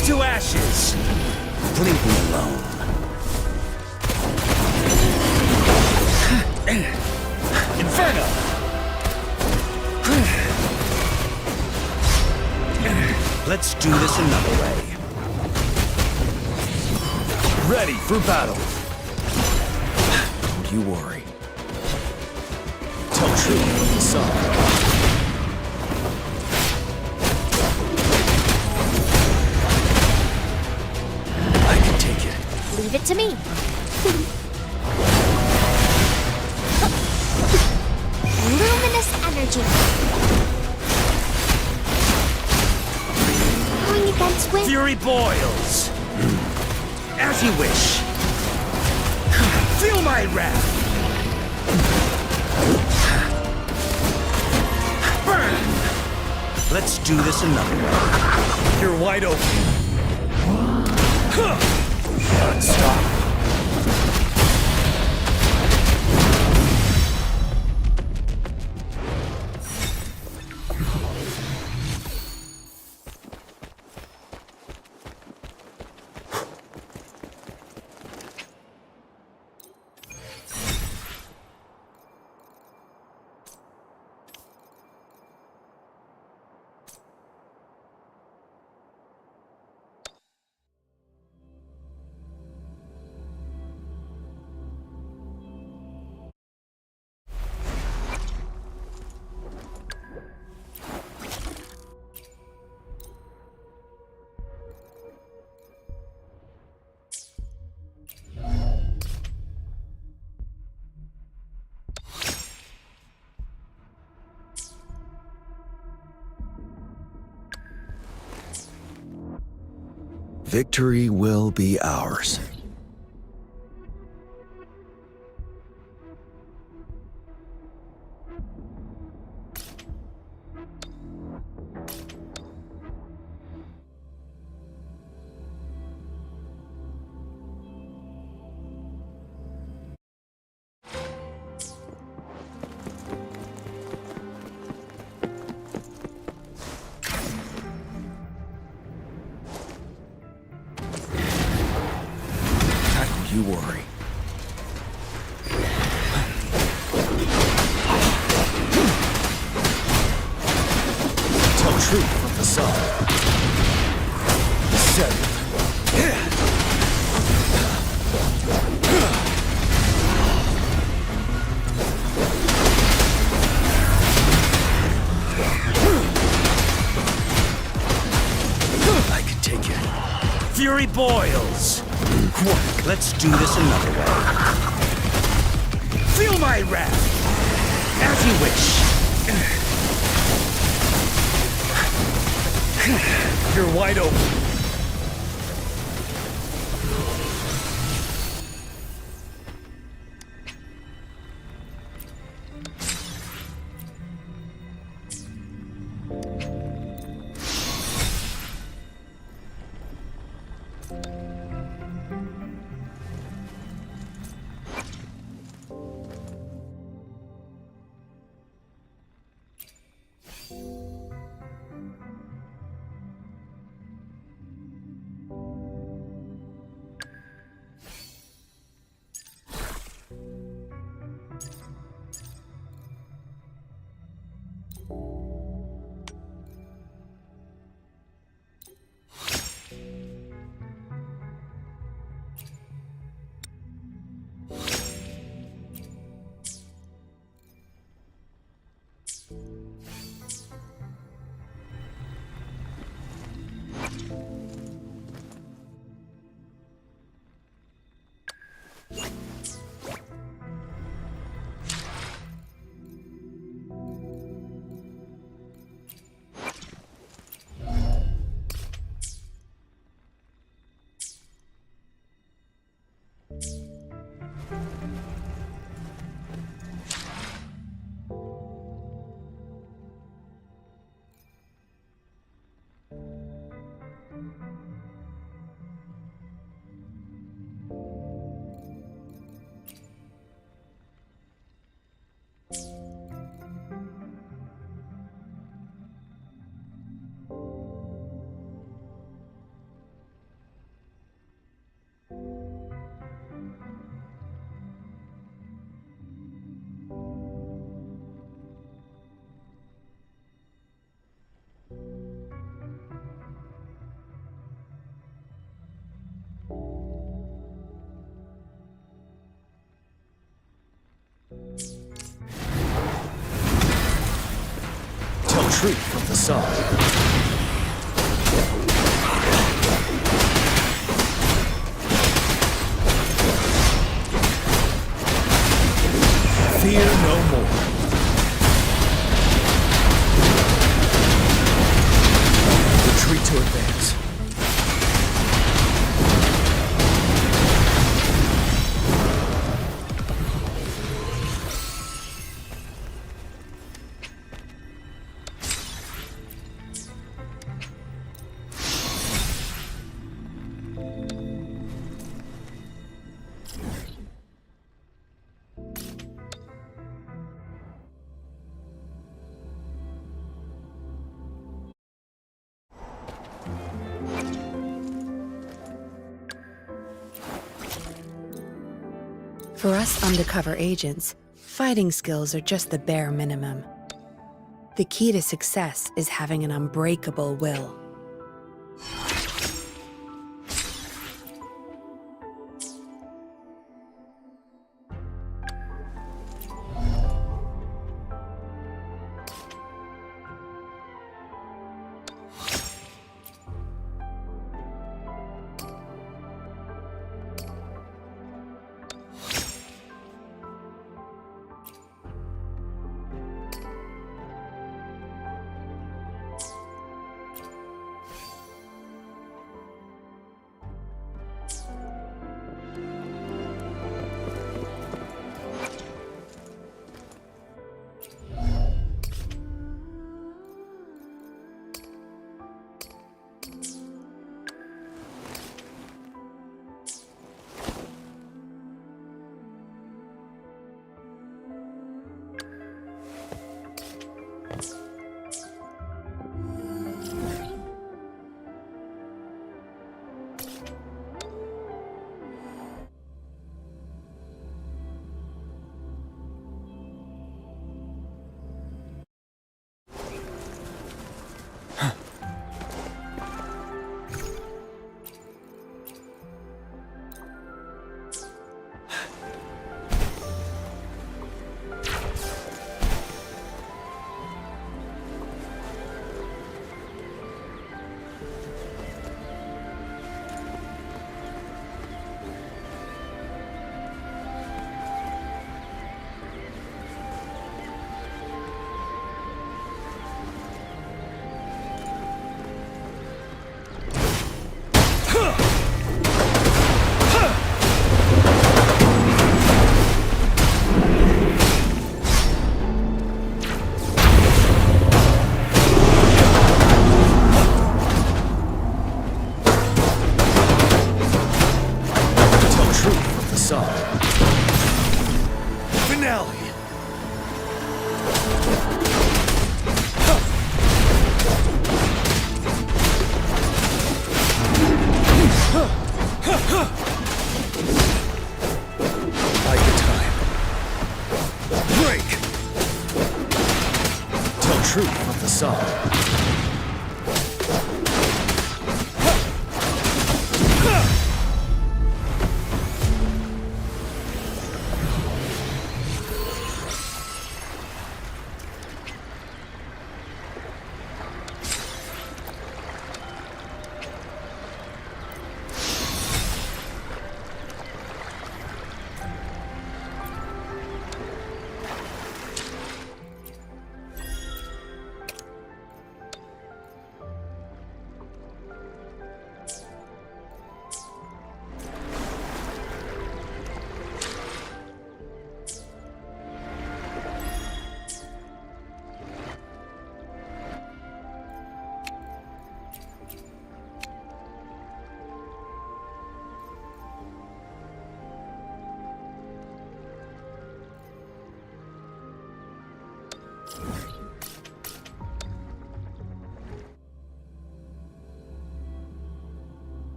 Back to ashes! Leave me alone. Inferno! Let's do this another way. Ready for battle. Don't you worry. Tell truth from the sun. I can take it. Leave it to me. Luminous energy. Going against wind. Fury boils. As you wish. Feel my wrath. Burn! Let's do this another way. You're wide open. Stop. Victory will be ours. You worry. Tell truth from the sun. Seven. I can take it. Fury boils. Let's do this another way. Feel my wrath. As you wish. You're wide open. truth of the song. Fear no more. Retreat to advance. For us undercover agents, fighting skills are just the bare minimum. The key to success is having an unbreakable will.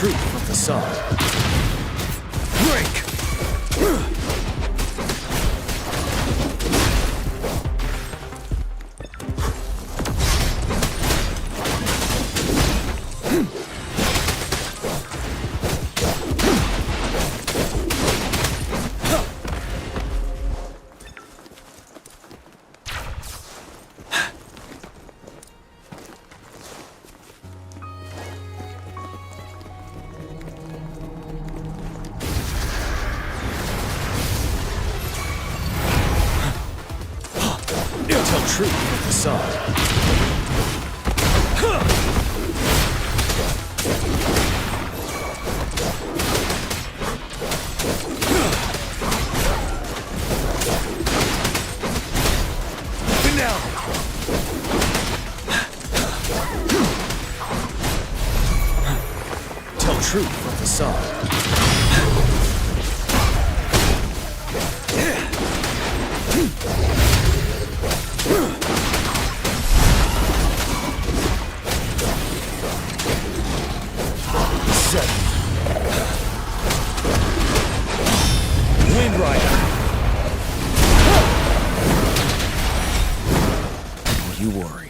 truth from facade. Break! Tell truth from facade. Finale! Tell truth from facade. Wind Rider. Don't you worry.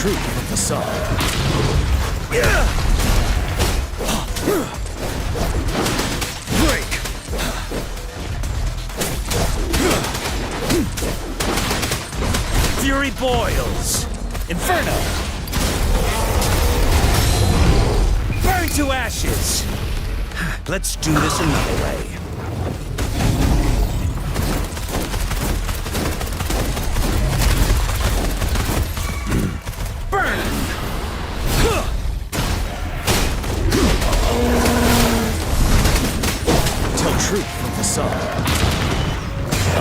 Truth from facade. Break! Fury boils! Inferno! Burn to ashes! Let's do this another way. Truth from facade.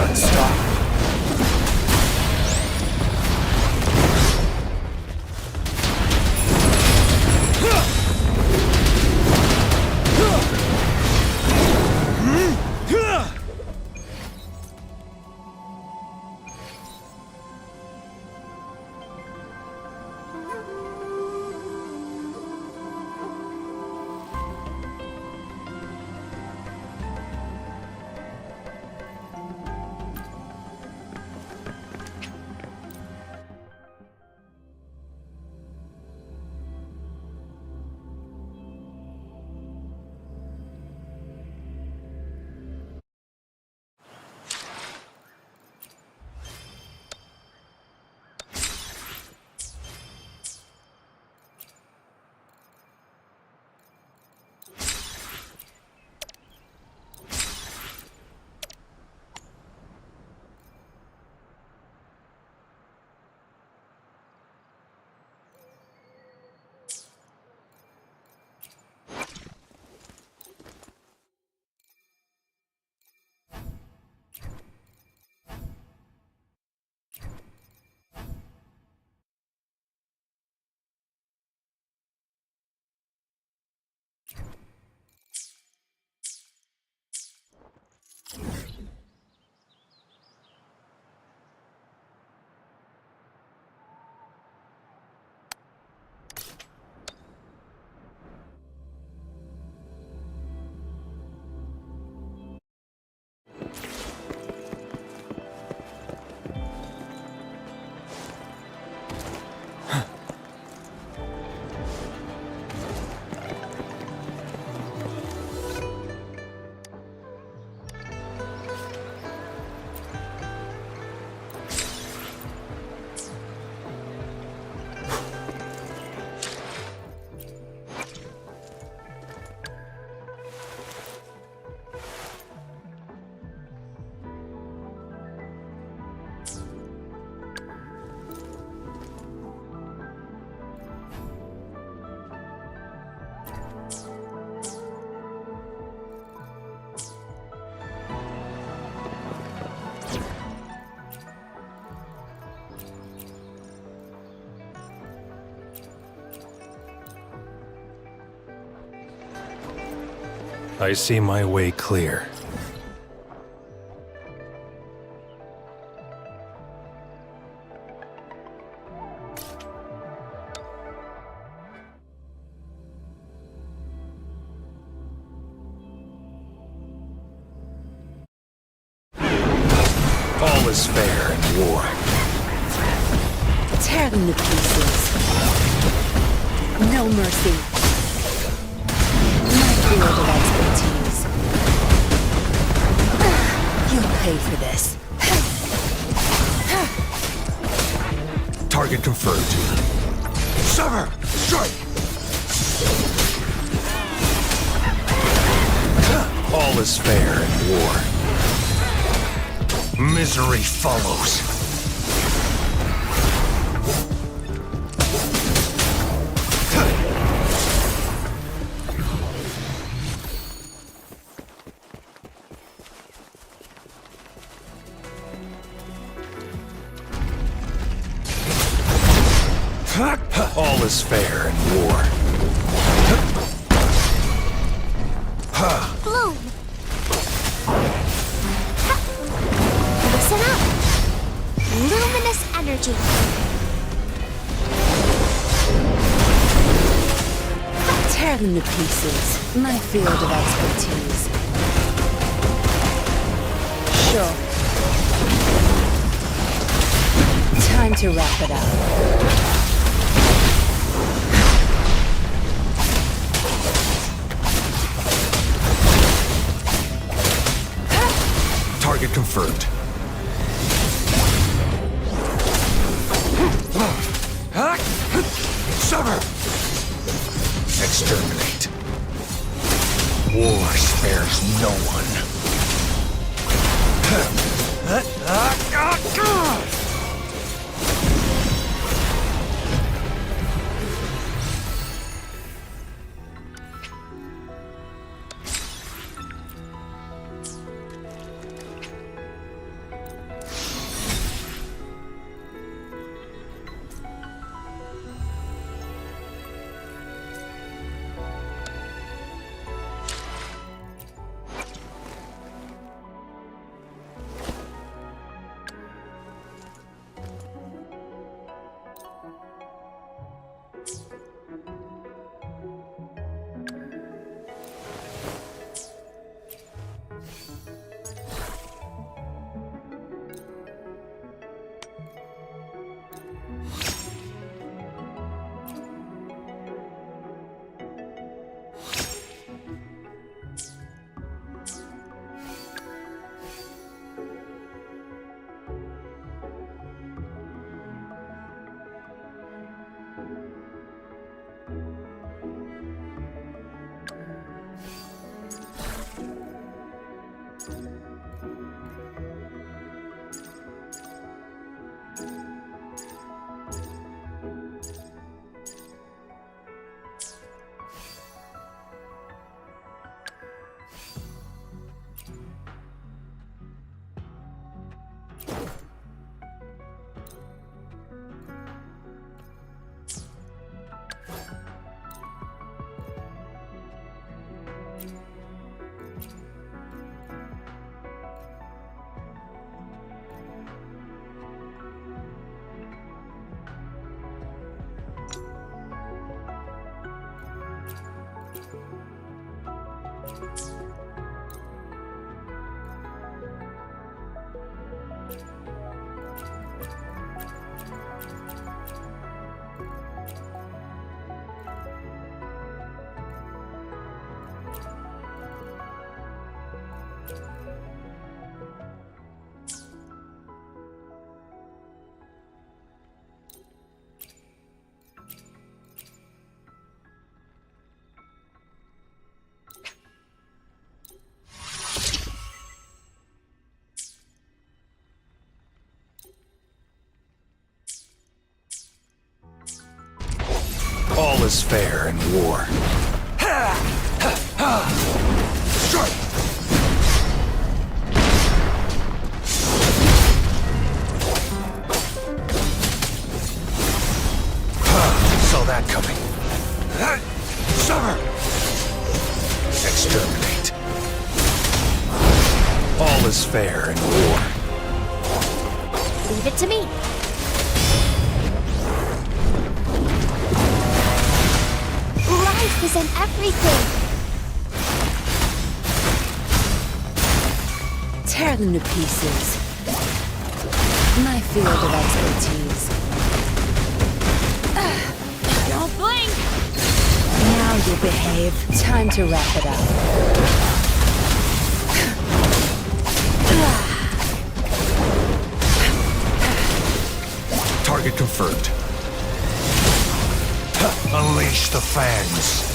Unstoppable. I see my way clear. All is fair in war. Tear them to pieces. No mercy. My field of expertise. You'll pay for this. Target confirmed. Sever! Strike! All is fair in war. Misery follows. All is fair in war. Bloom! Listen up! Luminous energy. Tear them to pieces. My field of expertise. Sure. Time to wrap it up. Target confirmed. Sever! Exterminate. War spares no one. All is fair in war. Strike! Saw that coming. Sever! Exterminate. All is fair in war. Leave it to me. Life is in everything. Tear them to pieces. My field of expertise. Don't blink. Now you behave. Time to wrap it up. Target confirmed. Unleash the fangs.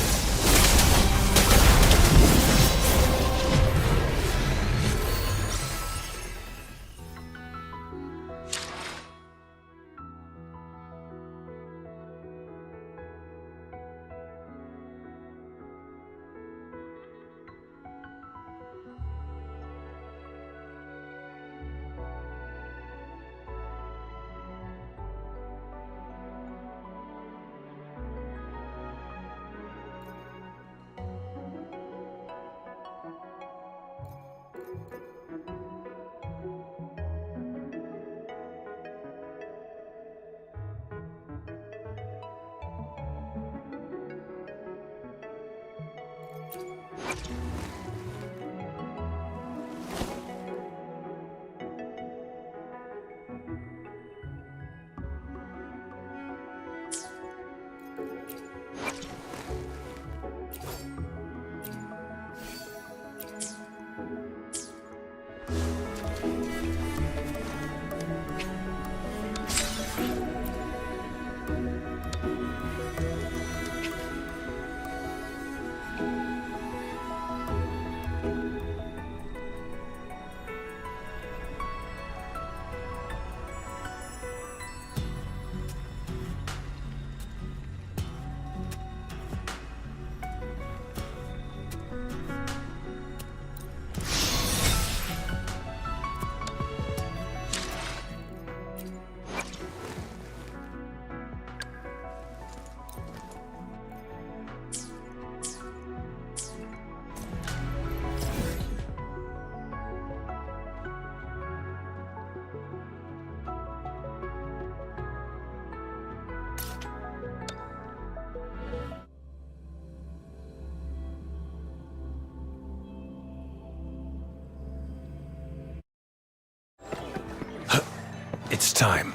It's time.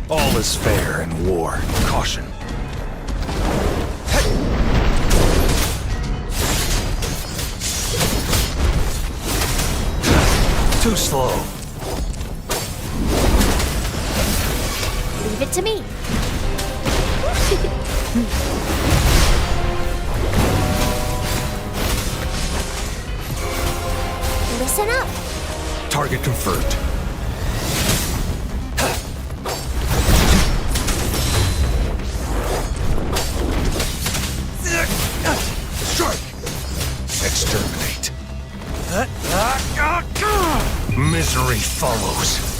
All is fair in war. Caution. Too slow. Leave it to me. Listen up. Target confirmed. Strike! Exterminate. Misery follows.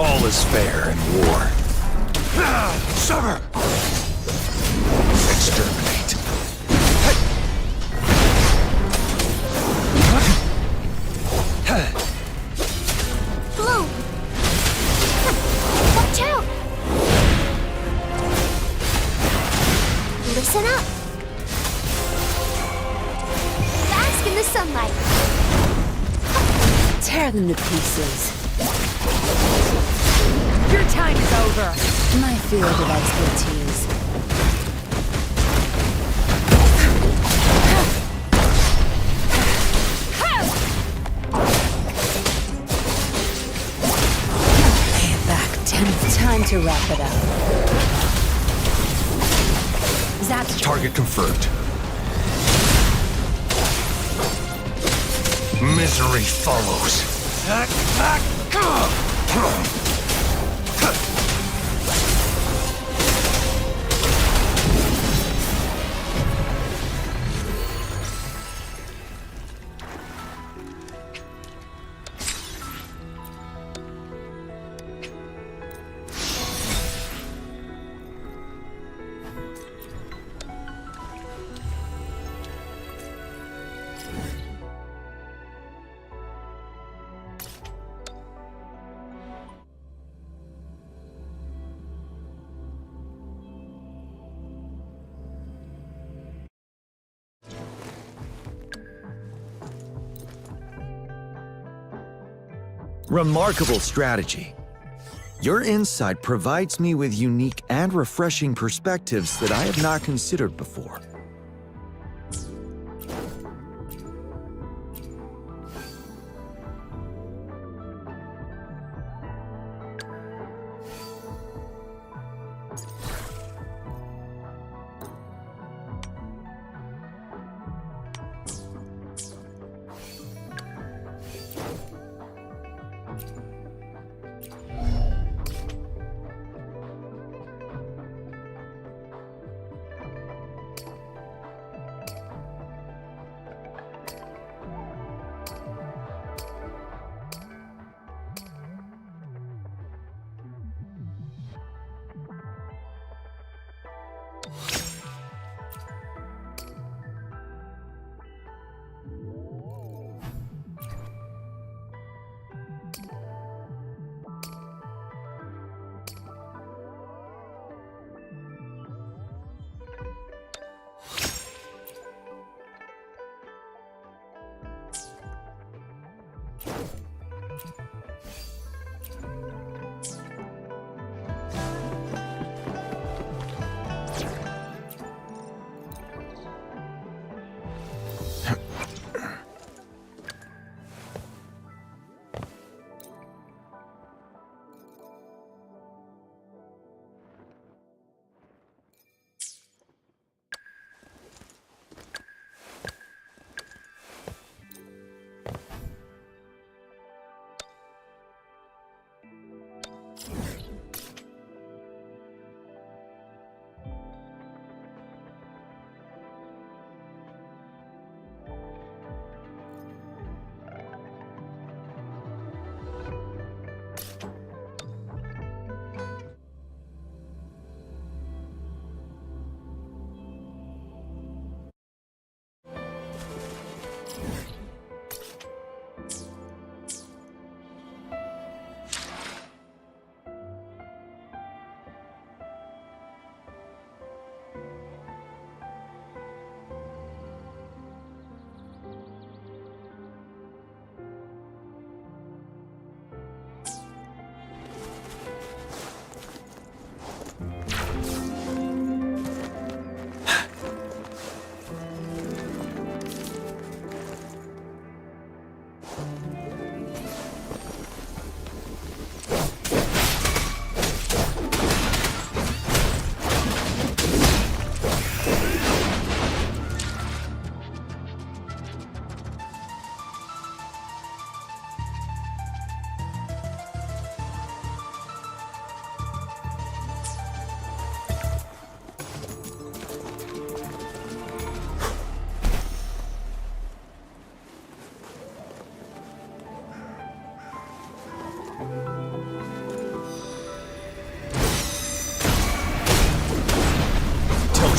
All is fair in war. Sever! Exterminate. Blue! Watch out! Listen up! Bask in the sunlight! Tear them to pieces. Your time is over! My field of expertise. Lay it back, 10th time to wrap it up. That's Target confirmed. Misery follows. Remarkable strategy. Your insight provides me with unique and refreshing perspectives that I have not considered before.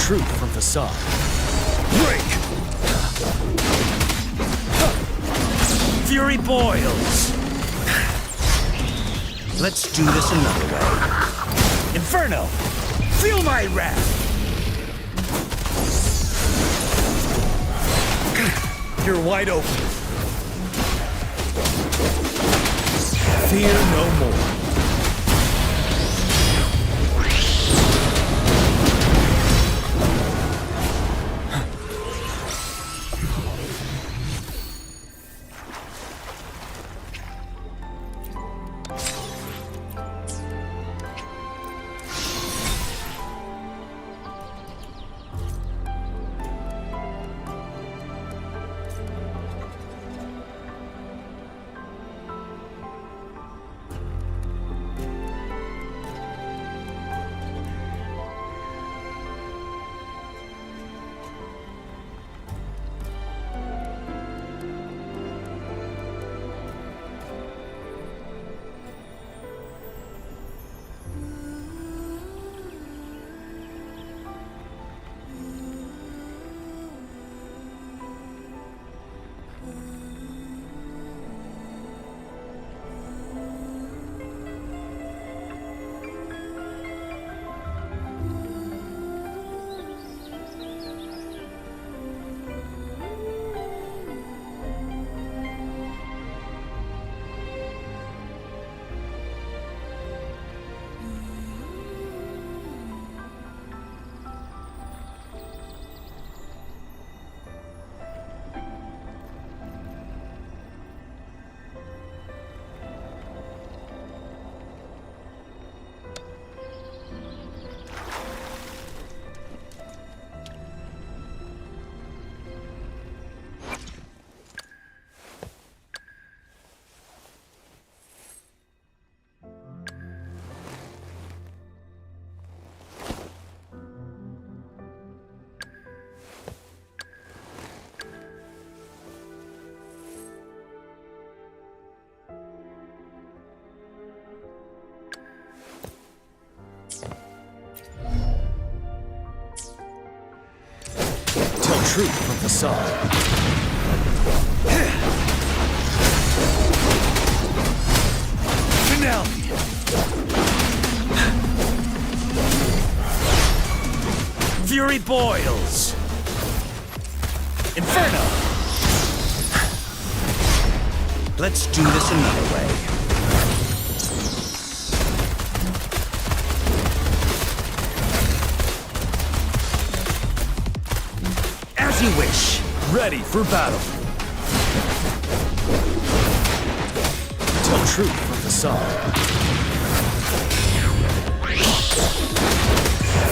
Truth from facade. Break! Fury boils! Let's do this another way. Inferno! Feel my wrath! You're wide open. Fear no more. truth from facade. Finale! Fury boils! Inferno! Let's do this another way. As you wish. Ready for battle. Tell truth from facade.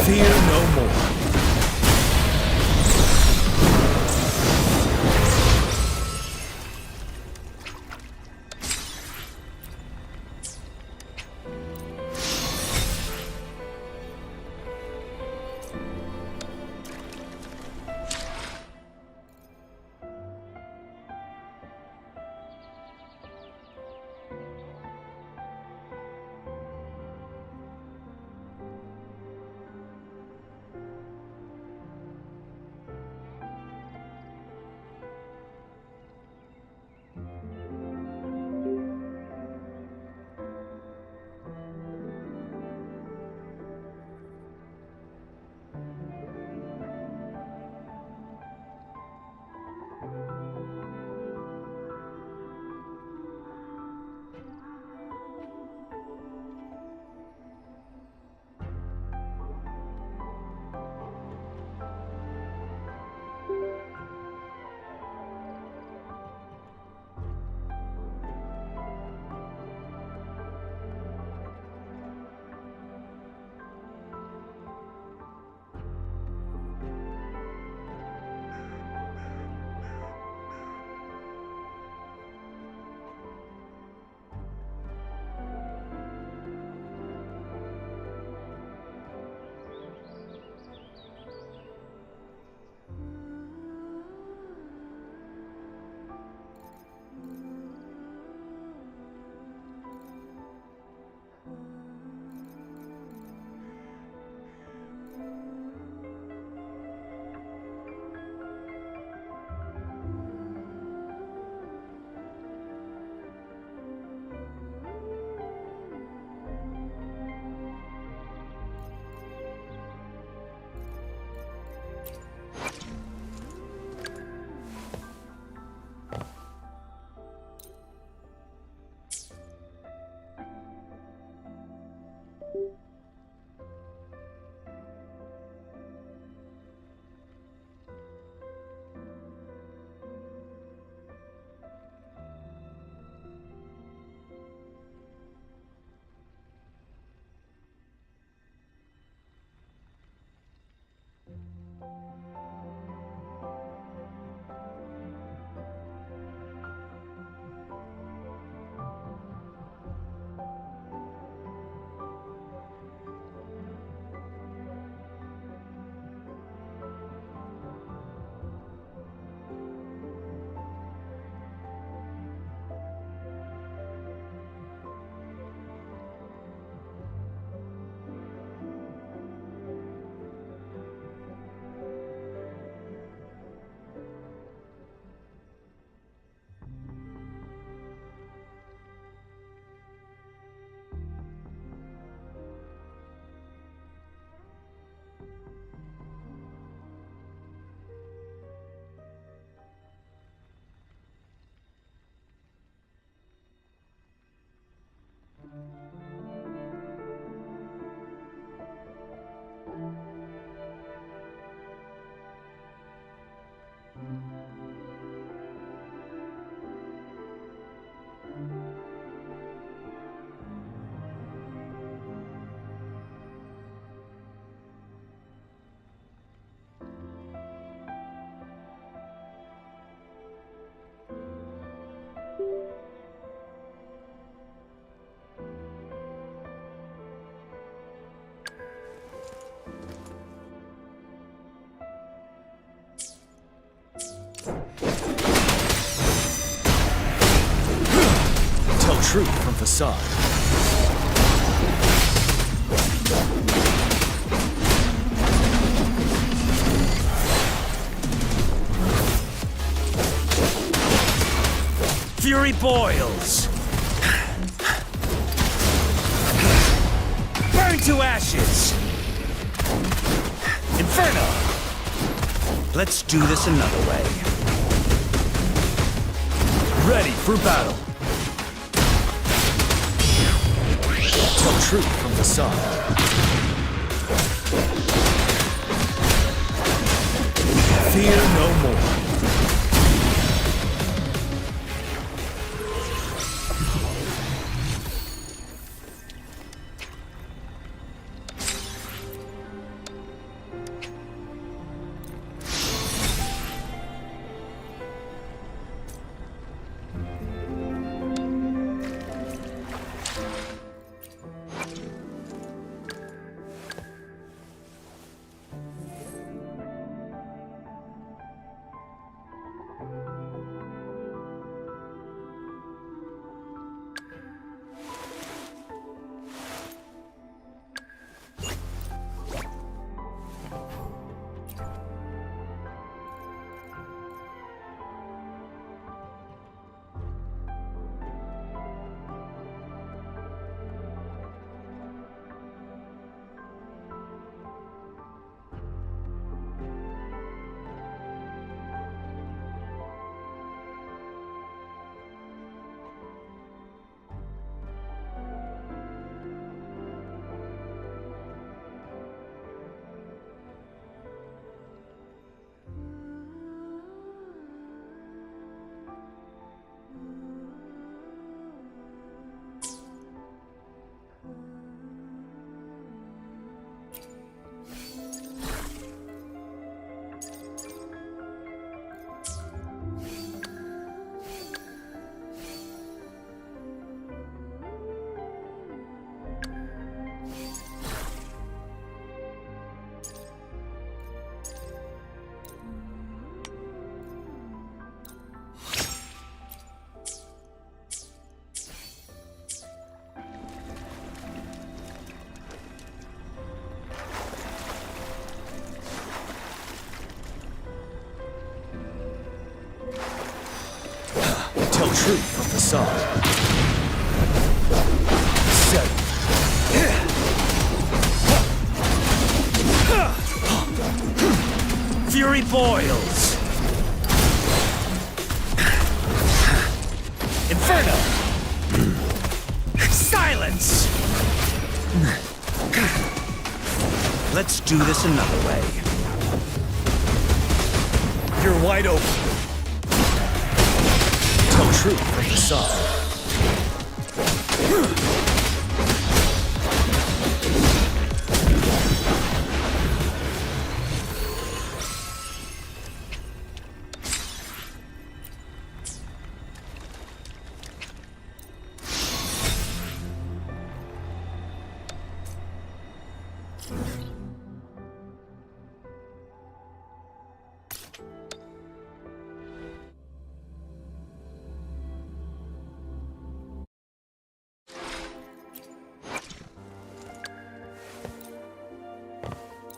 Fear no more. Truth from facade. Fury boils! Burn to ashes! Inferno! Let's do this another way. Ready for battle. Tell truth from the sun. Fear no more. Tell truth from the sun. Set. Fury boils! Inferno! Silence! Let's do this another way. You're wide open. Tell truth from the sun.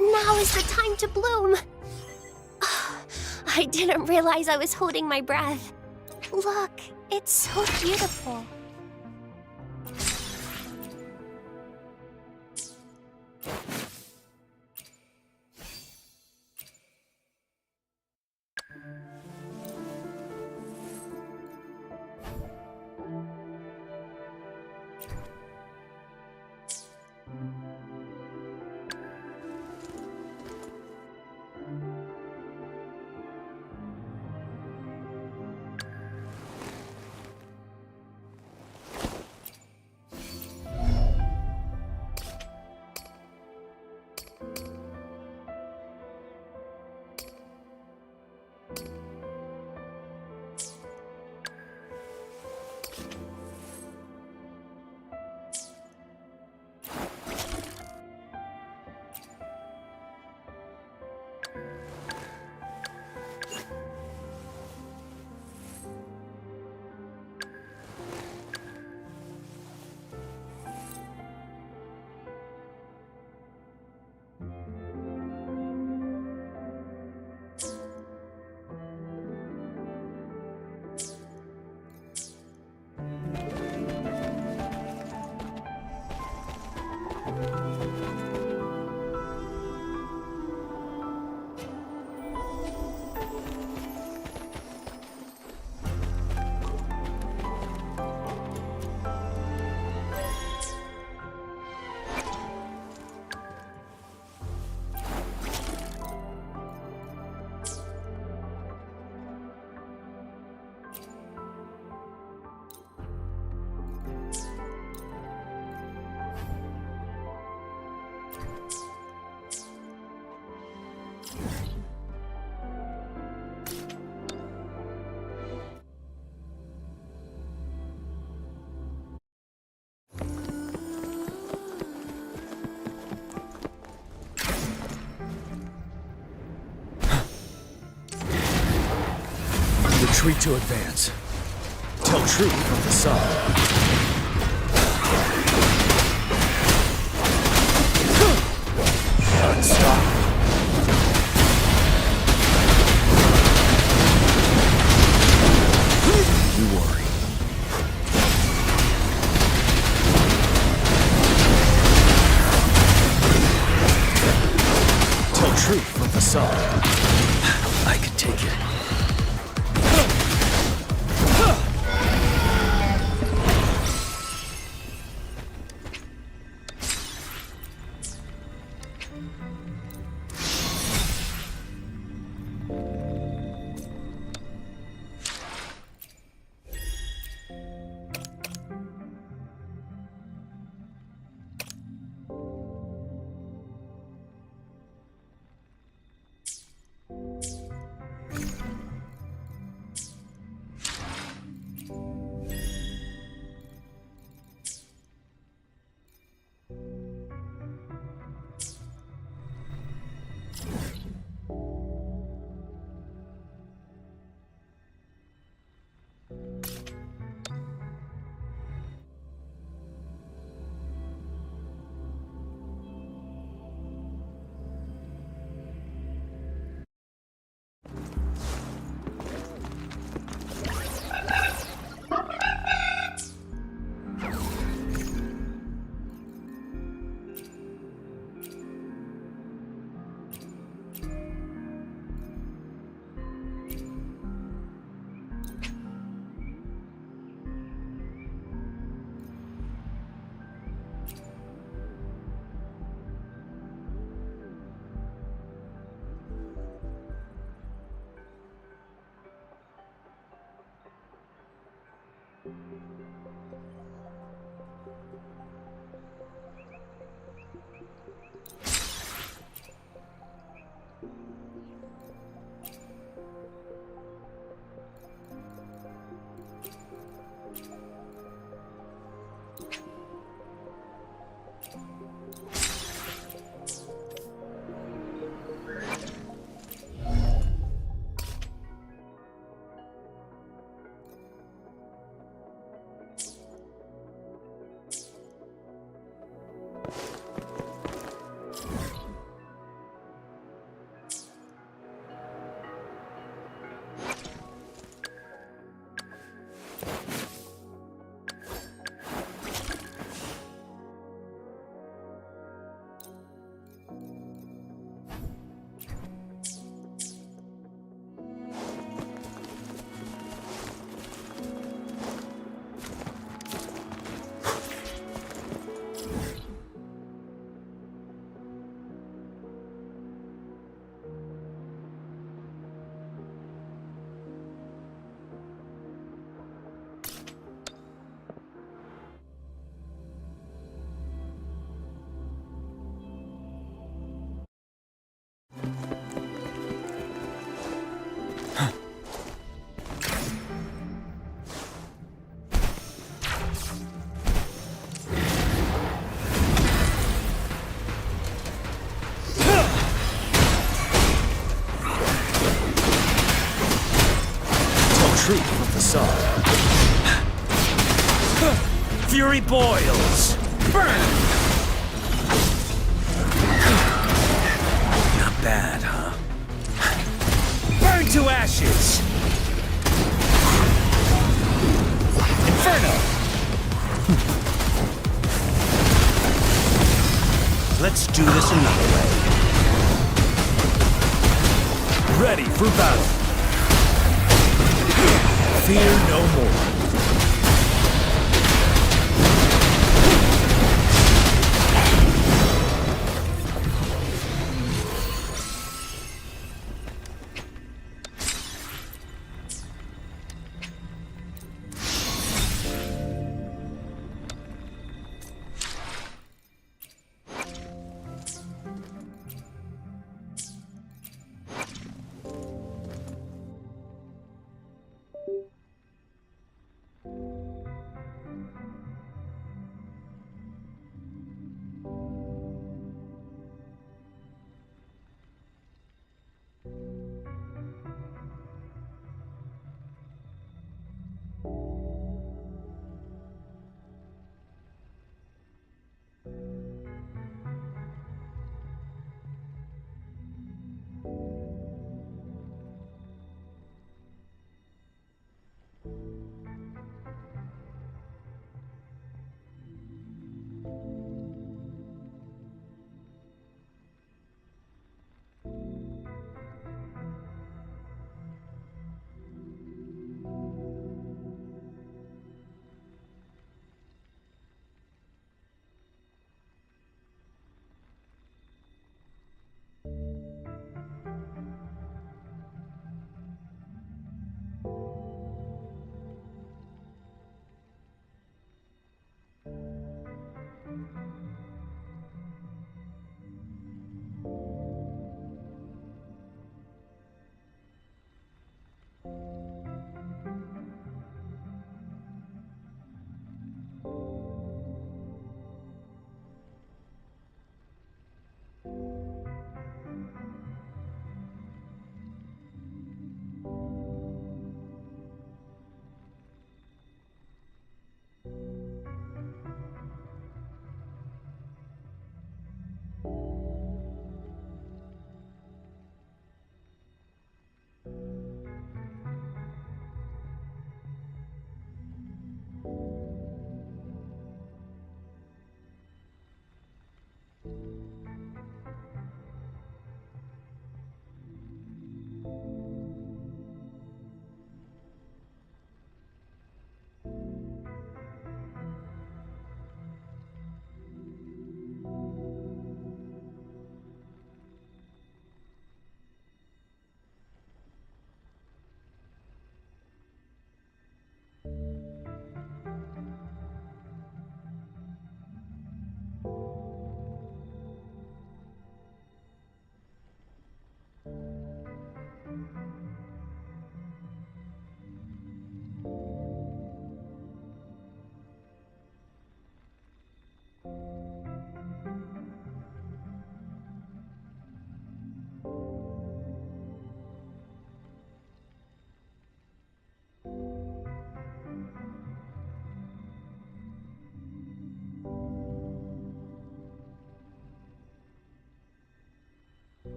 Now is the time to bloom. I didn't realize I was holding my breath. Look, it's so beautiful. Retreat to advance. Tell truth from the sun. Unstoppable. You worry. Tell truth from the sun. I can take it. Retreat from the sun. Fury boils! Burn! Not bad, huh? Burn to ashes! Inferno! Let's do this another way. Ready for battle! Fear no more.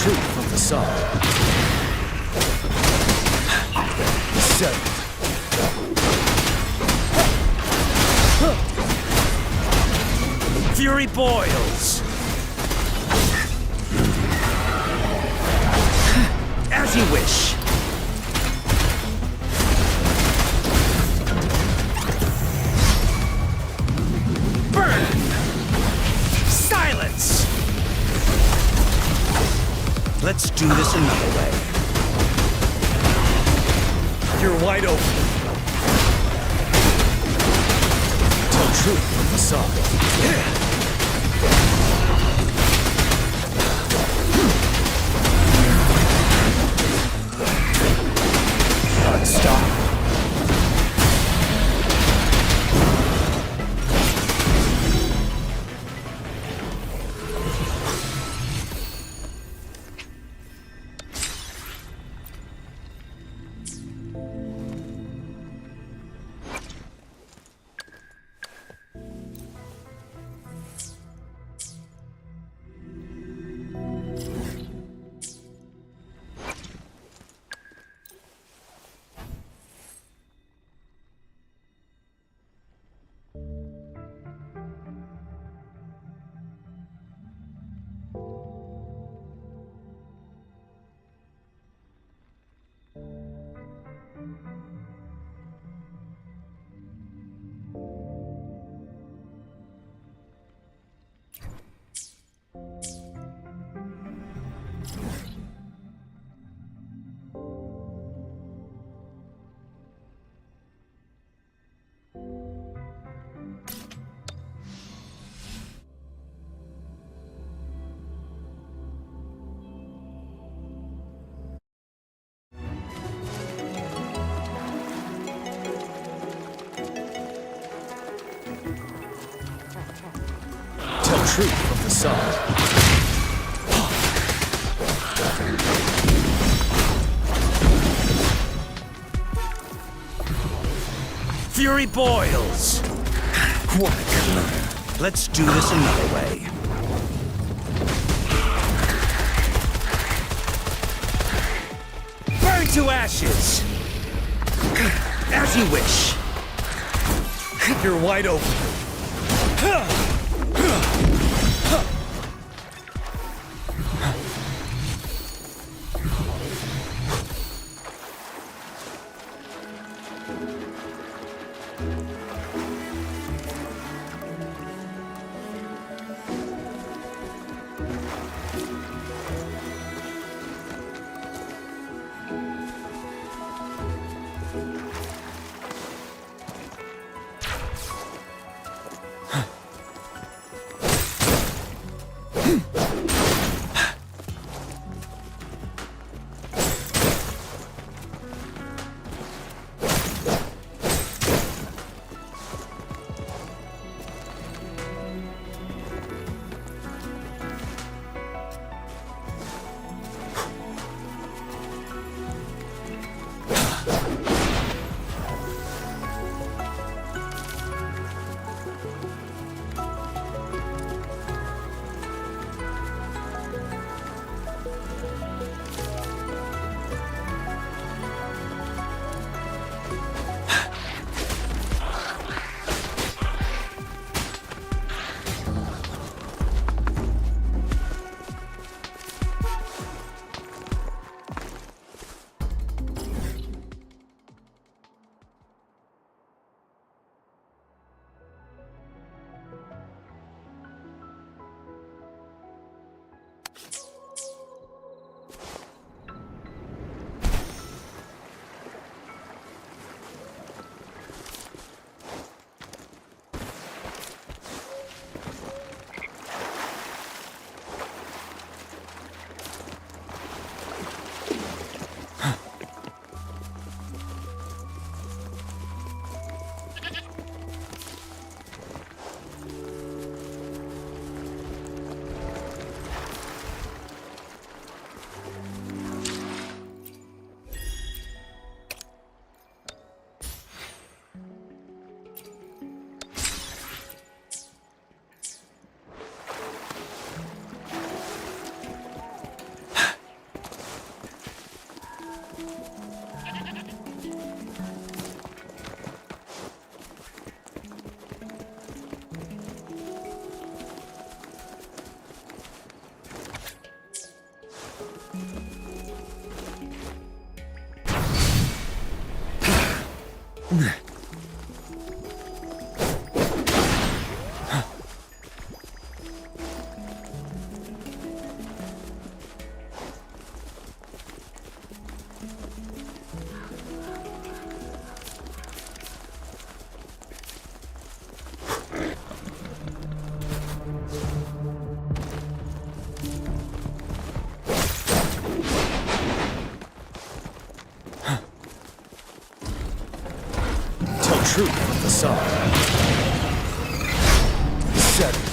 truth from the song. Settled. Fury boils. As you wish. Burn! Silence! Let's do this another way. You're wide open. Tell truth from the song. Stop. Tell truth from the song. Fury boils. What a clown. Let's do this another way. Burn to ashes. As you wish. You're wide open. truth from facade. 7.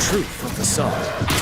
Truth from facade.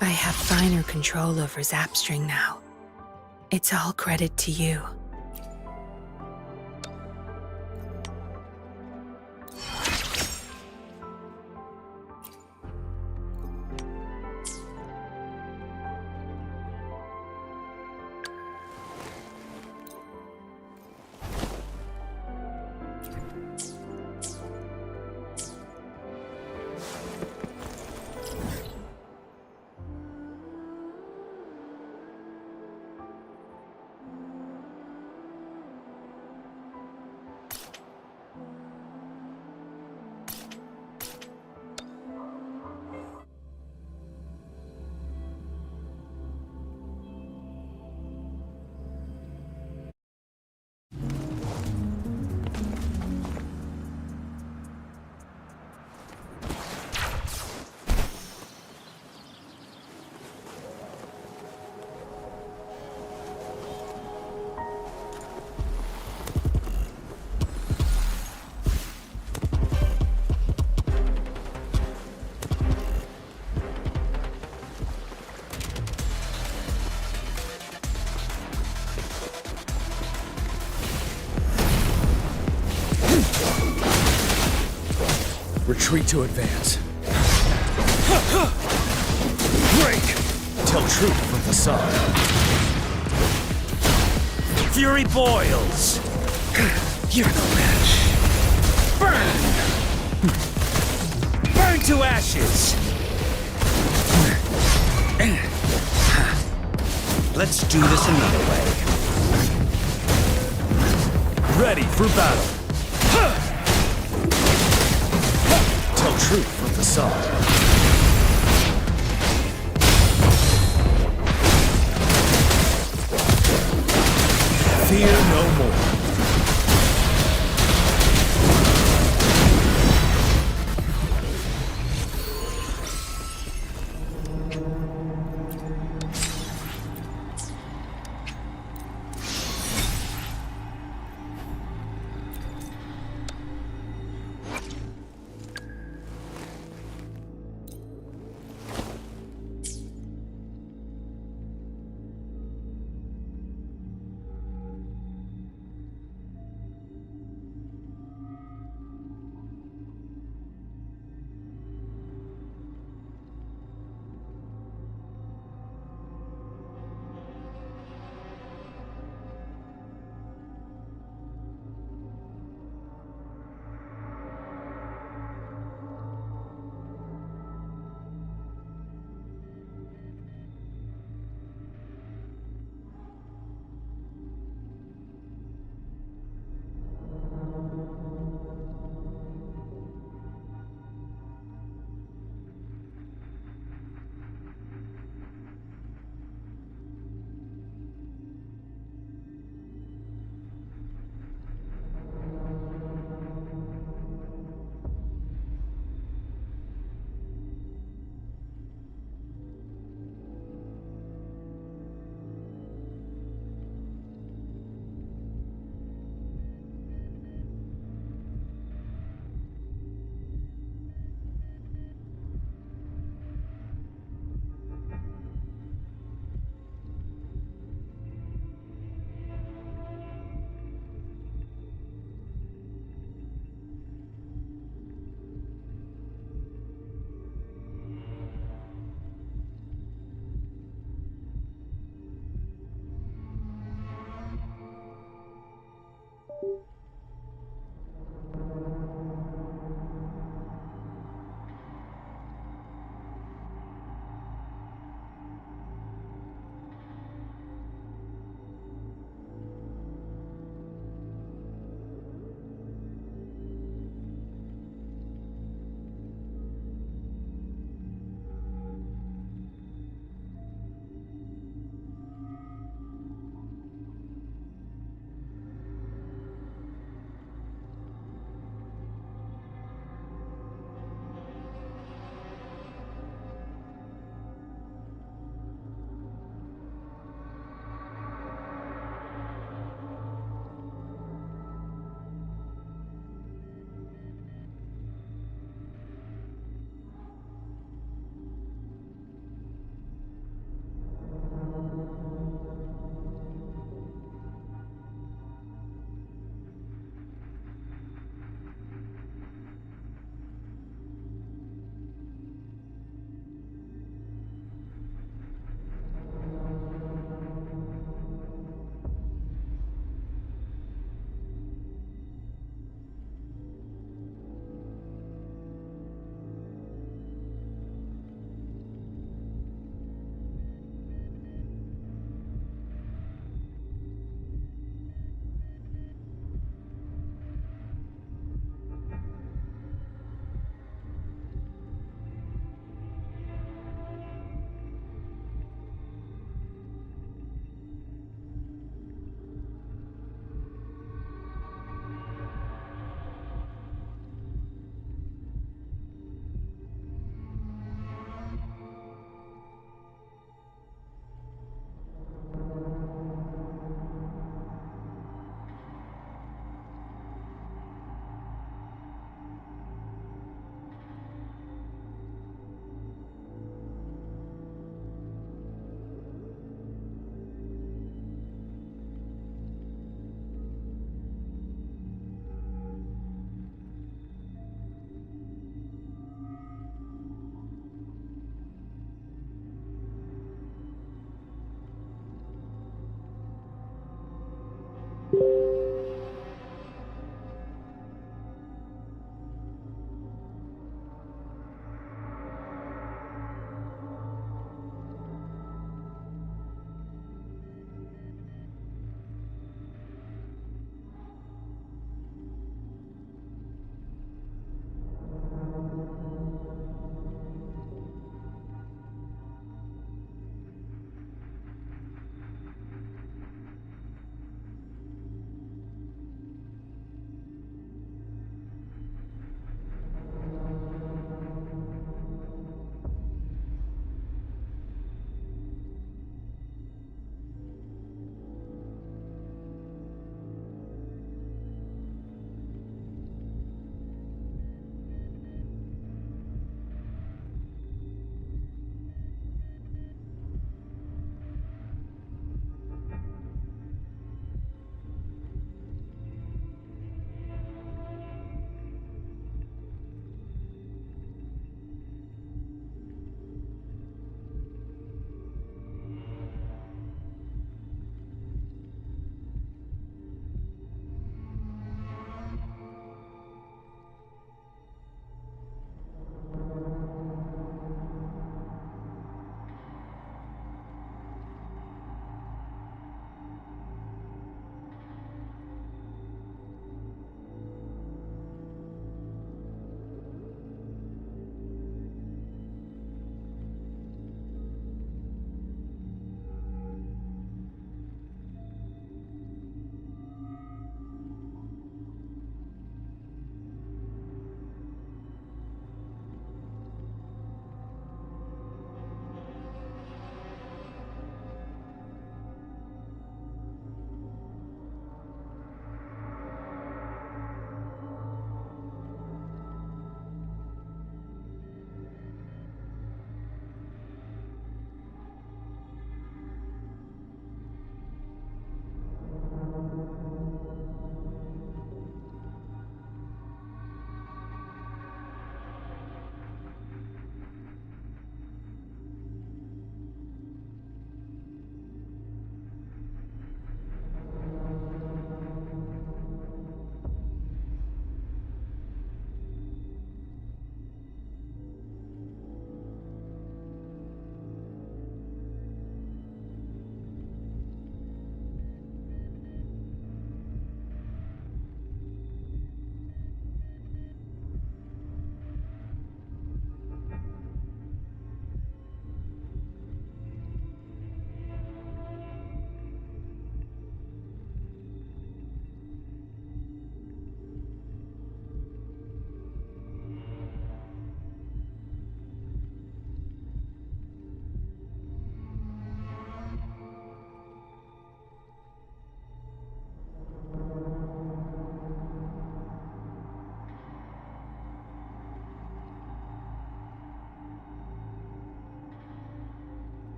I have finer control over Zapstring now. It's all credit to you. Retreat to advance. Break! Tell truth from facade. Fury boils! You're the match. Burn! Burn to ashes! Let's do this another way. Ready for battle. Tell truth with the song. Fear no more.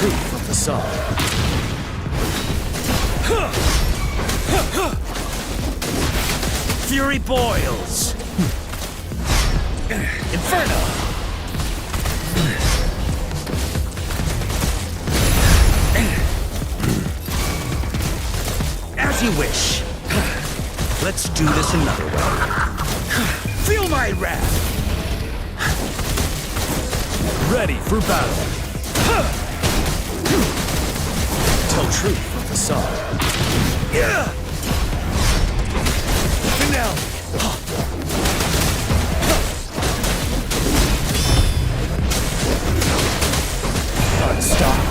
truth from facade. Fury boils! Inferno! As you wish. Let's do this another way. Feel my wrath! Ready for battle. Tell truth from facade. Yeah! Finale! Unstoppable.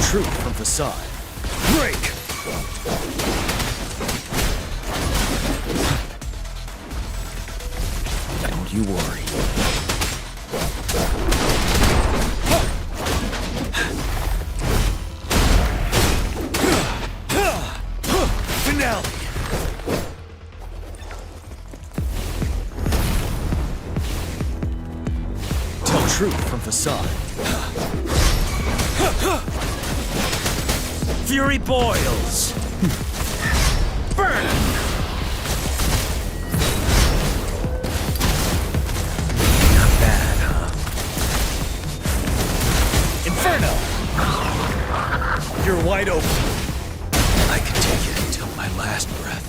Truth from facade. Break! Don't you worry. Finale! Tell truth from facade. Fury boils! Burn! Not bad, huh? Inferno! You're wide open. I can take it until my last breath.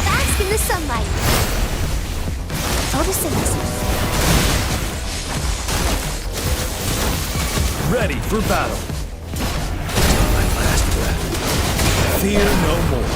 Bask in the sunlight. Photosynthesis. Ready for battle. Till my last breath. Fear no more.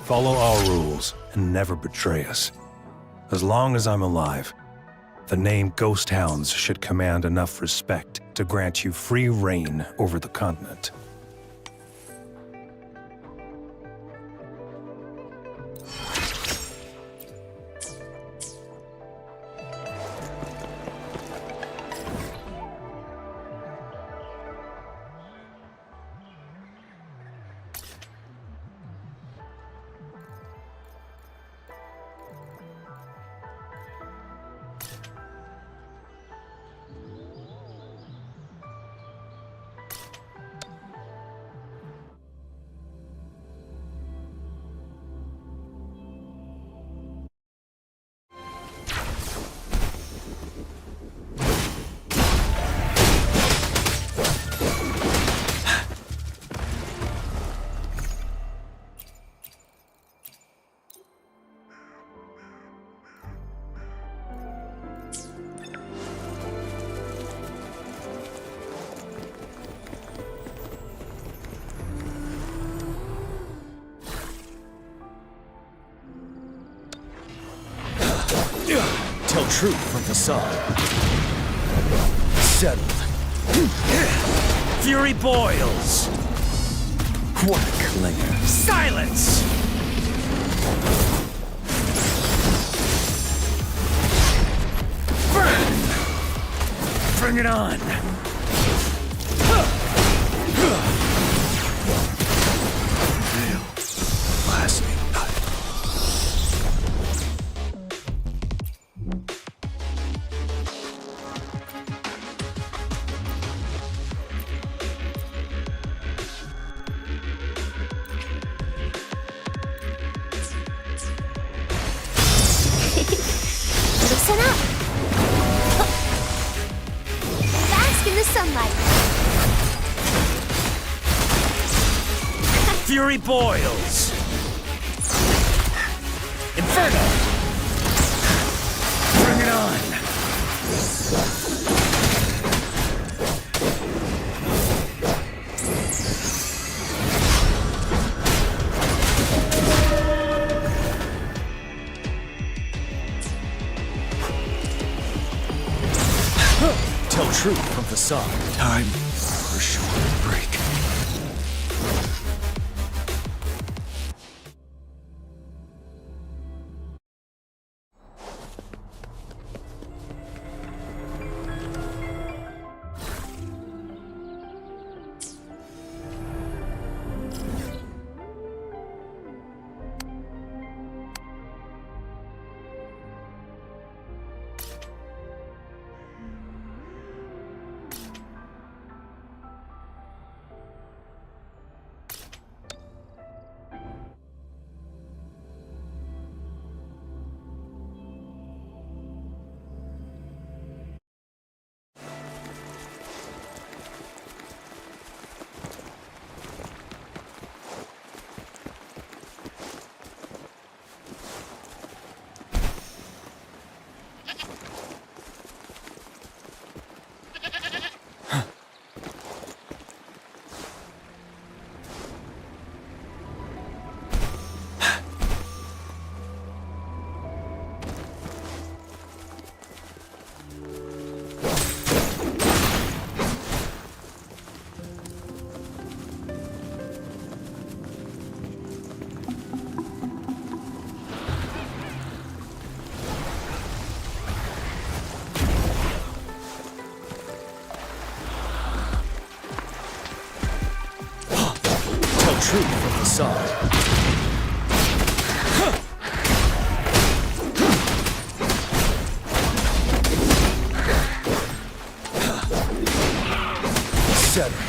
Follow our rules and never betray us. As long as I'm alive, the name Ghost Hounds should command enough respect to grant you free reign over the continent. truth from facade. Settled. Fury boils! What a clinger. Silence! Burn! Bring it on! Blasting nut. Listen up! Bask in the sunlight! Fury boils! Inferno! Bring it on! Tell truth from facade. Time for a short break. Truth from facade. Settled.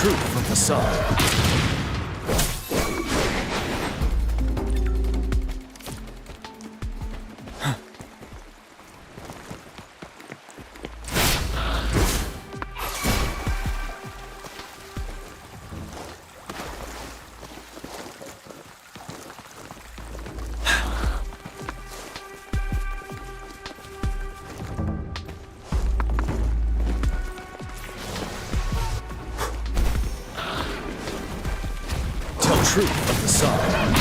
Truth from facade. Truth of facade.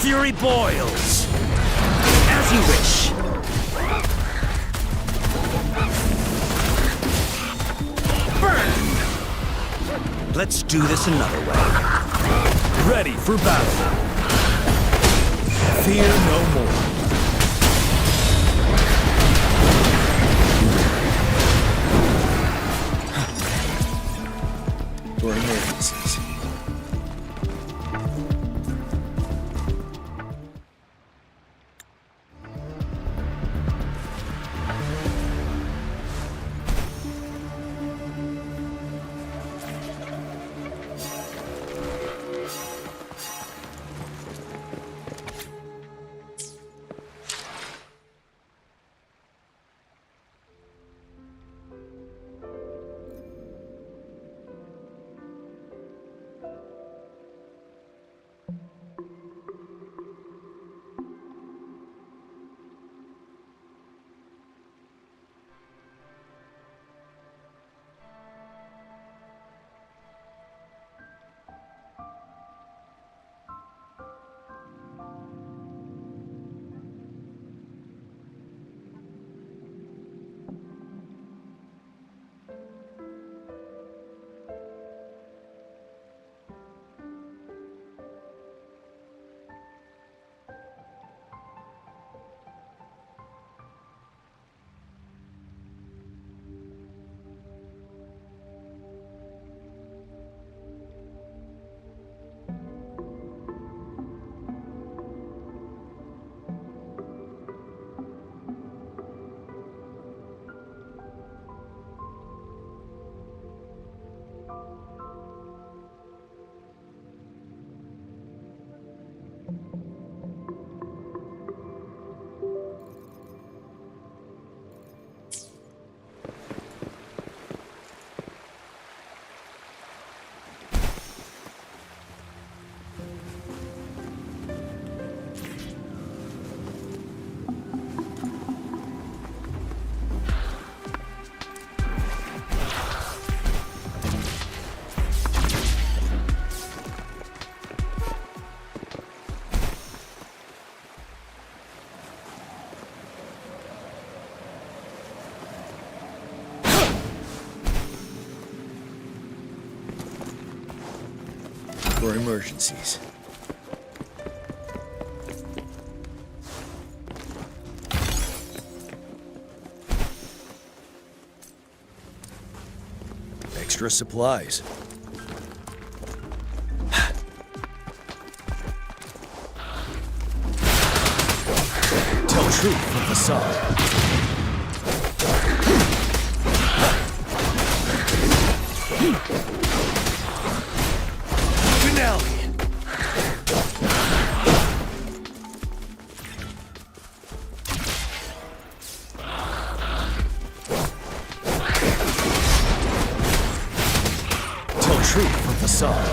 Fury boils! As you wish! Burn! Let's do this another way. Ready for battle. Fear no more. For emergencies. for emergencies. Extra supplies. Tell truth from facade. Finale. Tell truth from facade.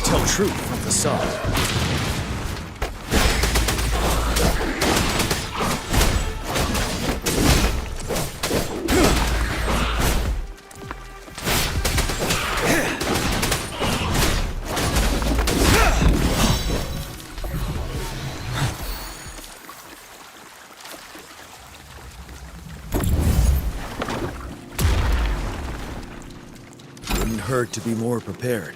Tell truth from facade. Wouldn't hurt to be more prepared.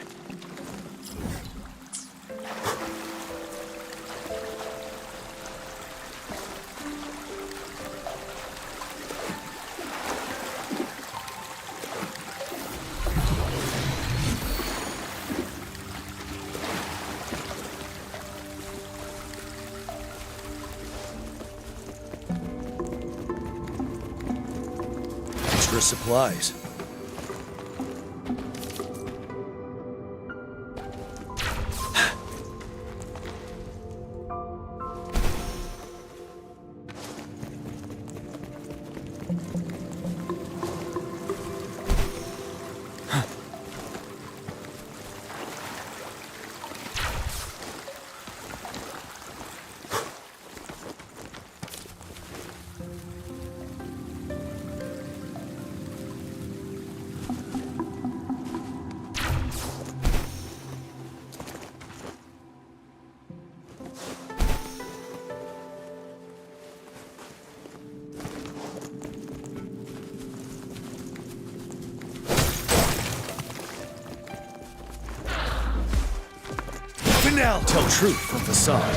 Extra supplies. Now tell truth from facade.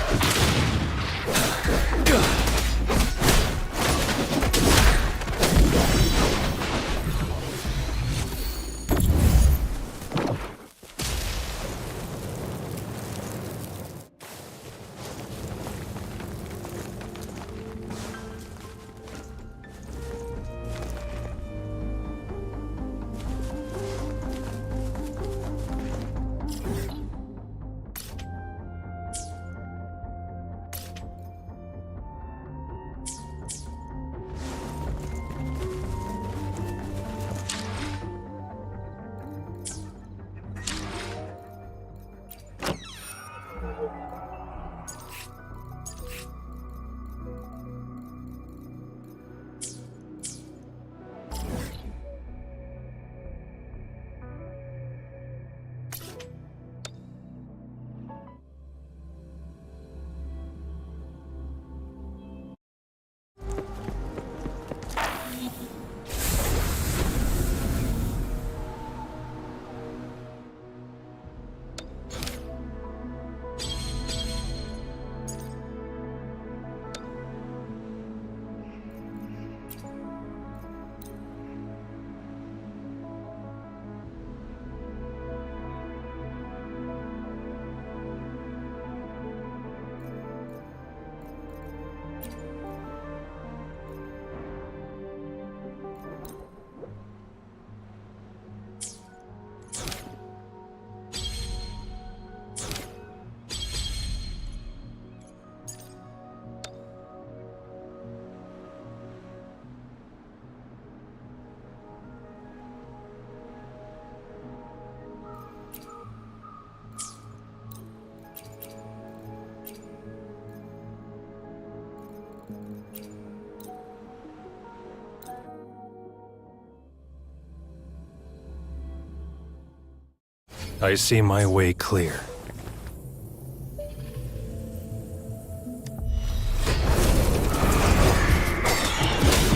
I see my way clear.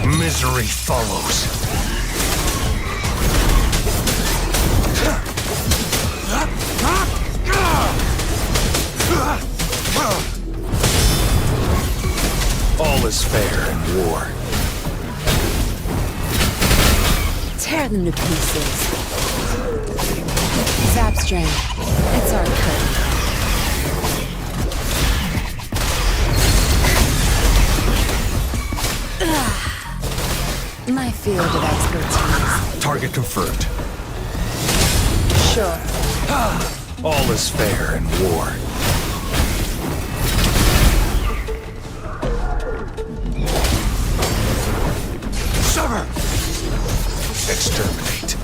Misery follows. All is fair in war. Tear them to pieces. Zapstring, it's our curtain. My field of expertise. Target confirmed. Sure. All is fair in war. Sever! Exterminate.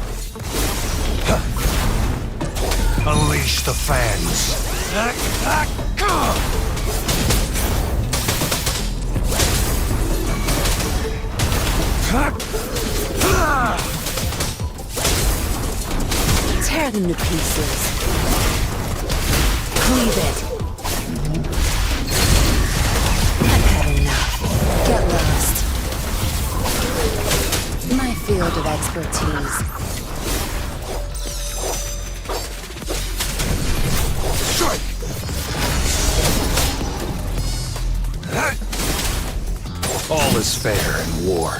Unleash the fangs. Tear them to pieces. Cleave it. I've had enough. Get lost. My field of expertise. Strike! All is fair in war.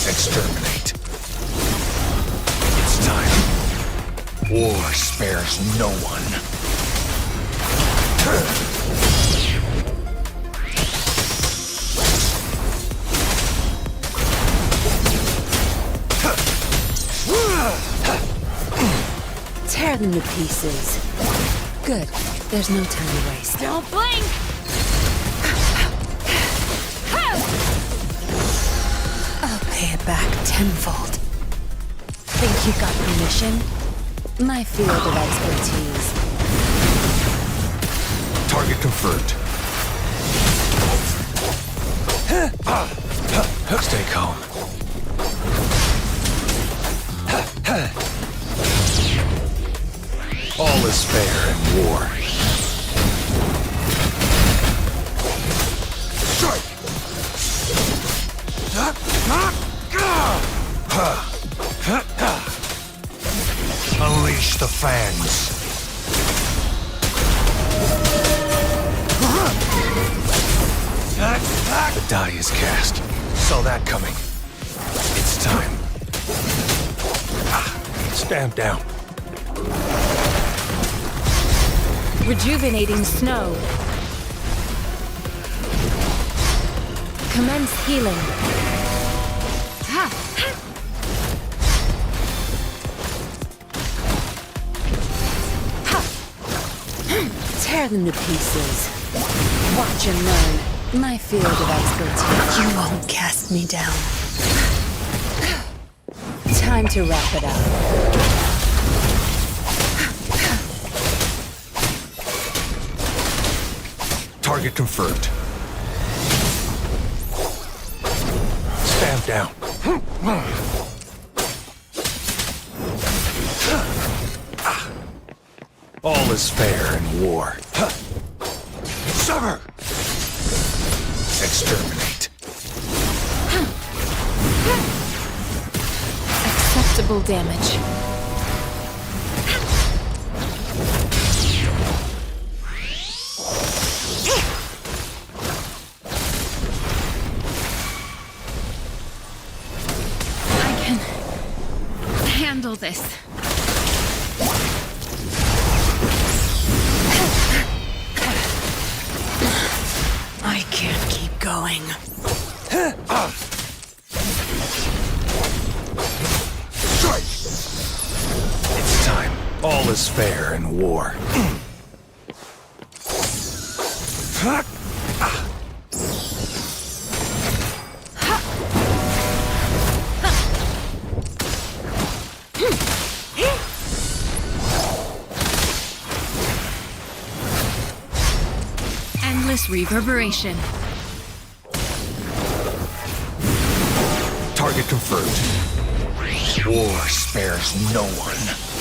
Exterminate. It's time. War spares no one. Tear them to pieces. Good. There's no time to waste. Don't blink! I'll pay it back tenfold. Think you got permission? My field of expertise. Target confirmed. Stay calm. All is fair in war. Strike! Unleash the fangs. The die is cast. Saw that coming. It's time. Stand down. Rejuvenating snow. Commence healing. Tear them to pieces. Watch and learn. My field of expertise. You won't cast me down. Time to wrap it up. Target confirmed. Stand down. All is fair in war. Sever! Exterminate. Acceptable damage. I can handle this. I can't keep going. Strike! It's time. All is fair in war. Endless reverberation. Target confirmed. War spares no one.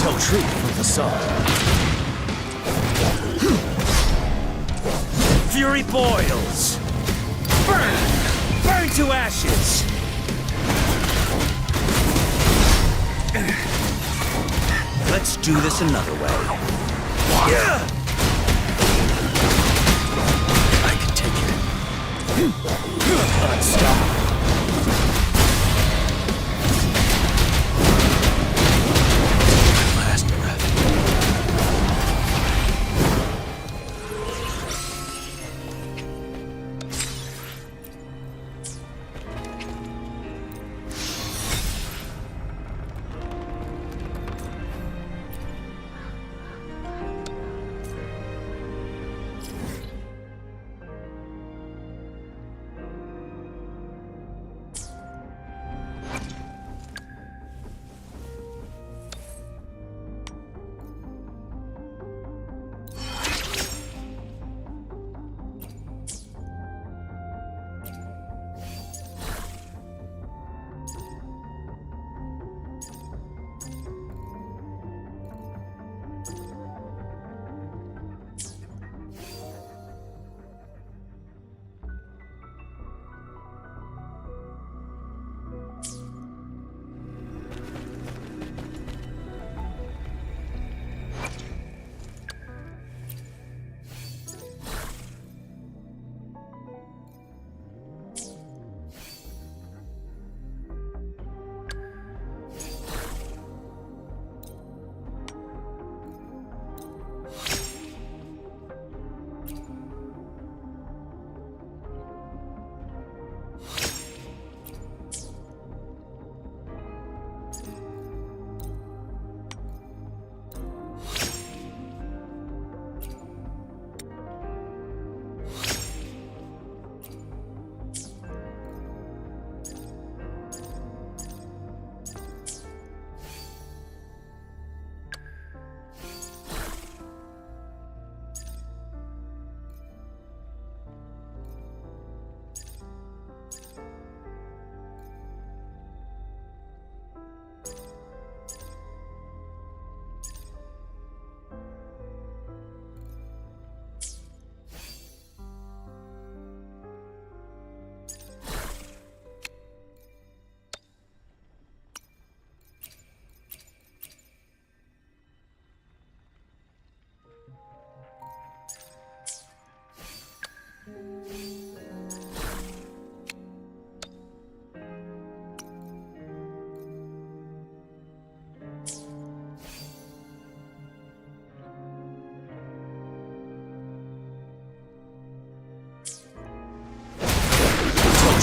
Tell truth from the sun. Fury boils. Burn! Burn to ashes! Let's do this another way. I can take it. Unstoppable. Last breath.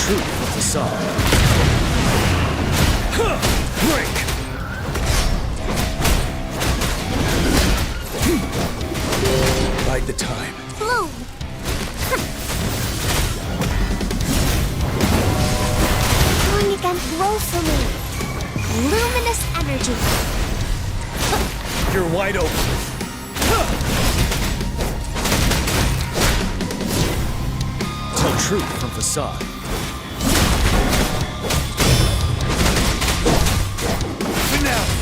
truth from facade. Break! Bide the time. Bloom! Going against woefully. Luminous energy. You're wide open. Tell truth from facade. Finale!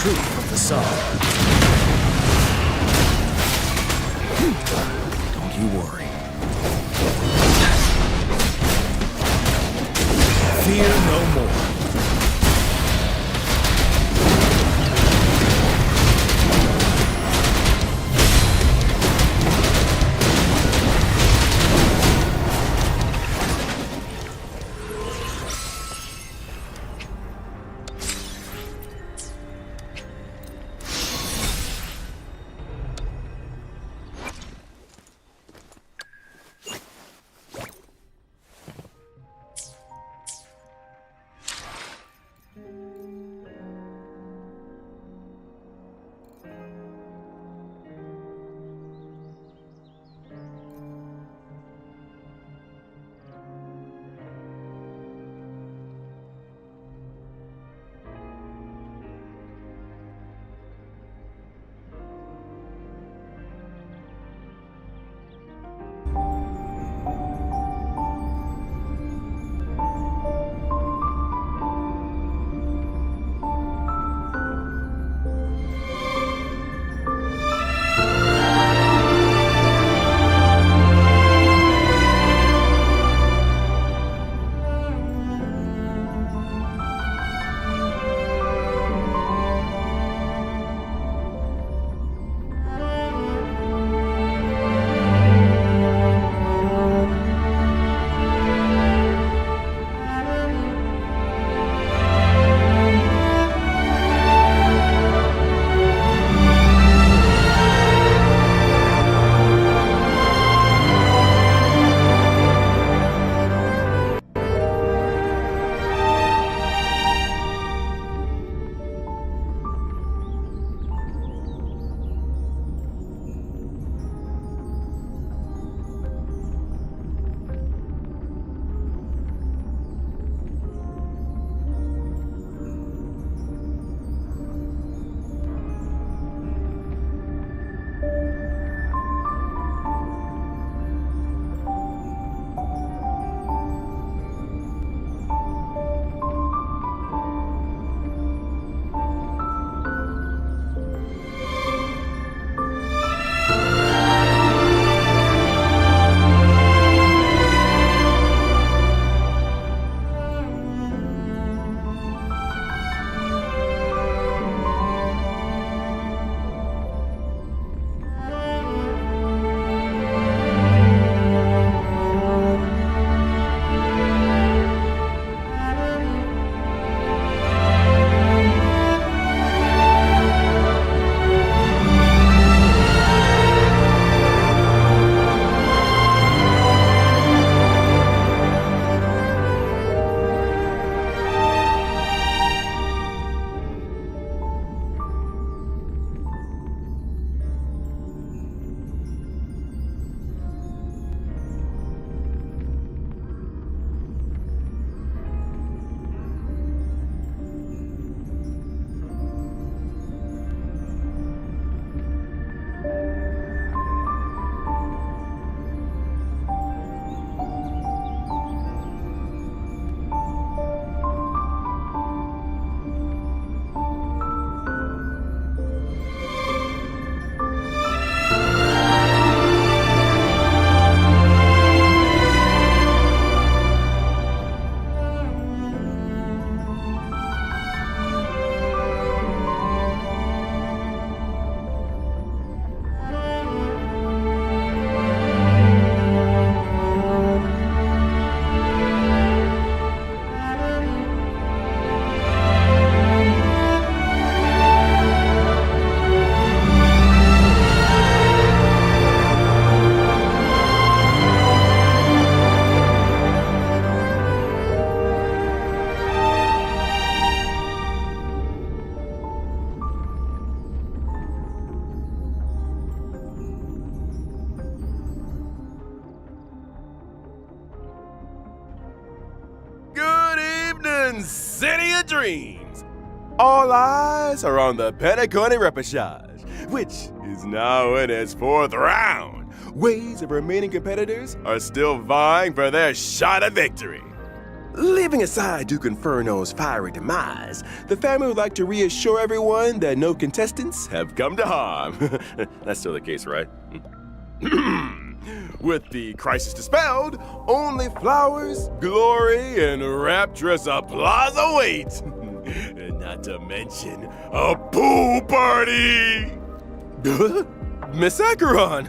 truth of the song. Don't you worry. Fear no more. City of Dreams. All eyes are on the Pentacounty Repechage, which is now in its fourth round. Waves of remaining competitors are still vying for their shot at victory. Leaving aside Duke Inferno's fiery demise, the family would like to reassure everyone that no contestants have come to harm. That's still the case, right? With the crisis dispelled, only flowers, glory, and rapturous applause await. And not to mention a pool party! Miss Acheron,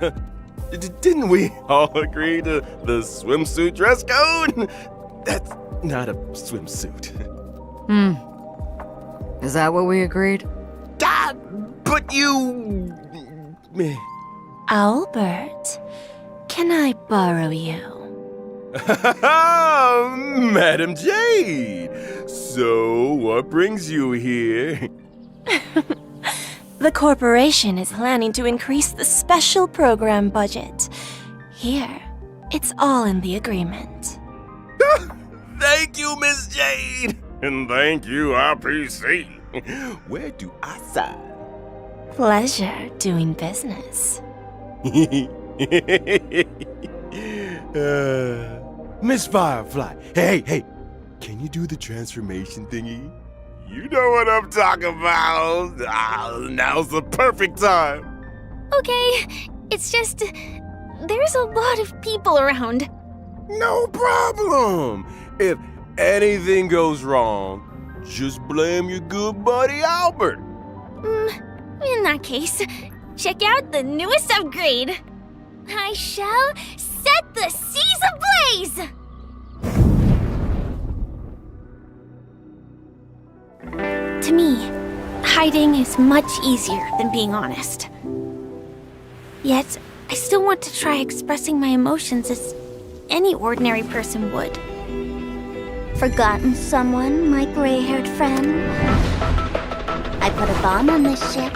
didn't we all agree to the swimsuit dress code? That's not a swimsuit. Is that what we agreed? But you... Albert, can I borrow you? Madam Jade! So, what brings you here? The corporation is planning to increase the special program budget. Here, it's all in the agreement. Thank you, Miss Jade! And thank you, RPC. Where do I sign? Pleasure doing business. Miss Firefly, hey, can you do the transformation thingy? You know what I'm talking about. Now's the perfect time. Okay, it's just... there's a lot of people around. No problem. If anything goes wrong, just blame your good buddy Albert. In that case, check out the newest upgrade. I shall set the seas ablaze! To me, hiding is much easier than being honest. Yet, I still want to try expressing my emotions as any ordinary person would. Forgotten someone, my gray-haired friend? I put a bomb on this ship.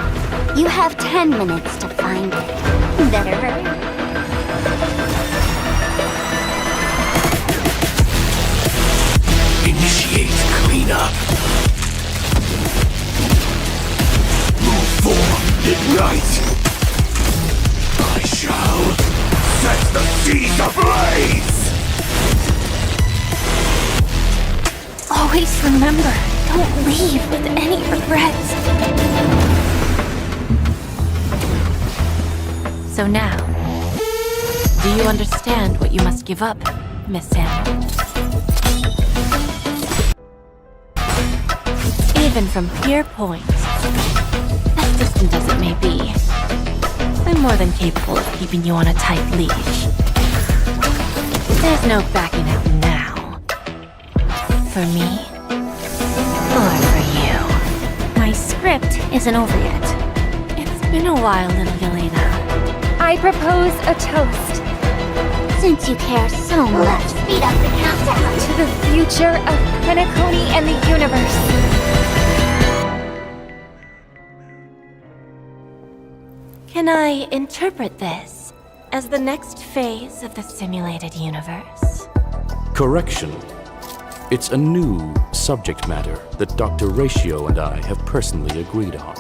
You have 10 minutes to find it. Better hurry. Initiate cleanup. Move forward, ignite. I shall set the seas ablaze. Always remember, don't leave with any regrets. So now, do you understand what you must give up, Miss Sam? Even from here point, as distant as it may be, I'm more than capable of keeping you on a tight leash. There's no backing out now. For me, or for you. My script isn't over yet. It's been a while, little Yelena. I propose a toast Since you care so much, speed up the countdown. to the future of Penacony and the universe. Can I interpret this as the next phase of the simulated universe? Correction. It's a new subject matter that Dr. Ratio and I have personally agreed on.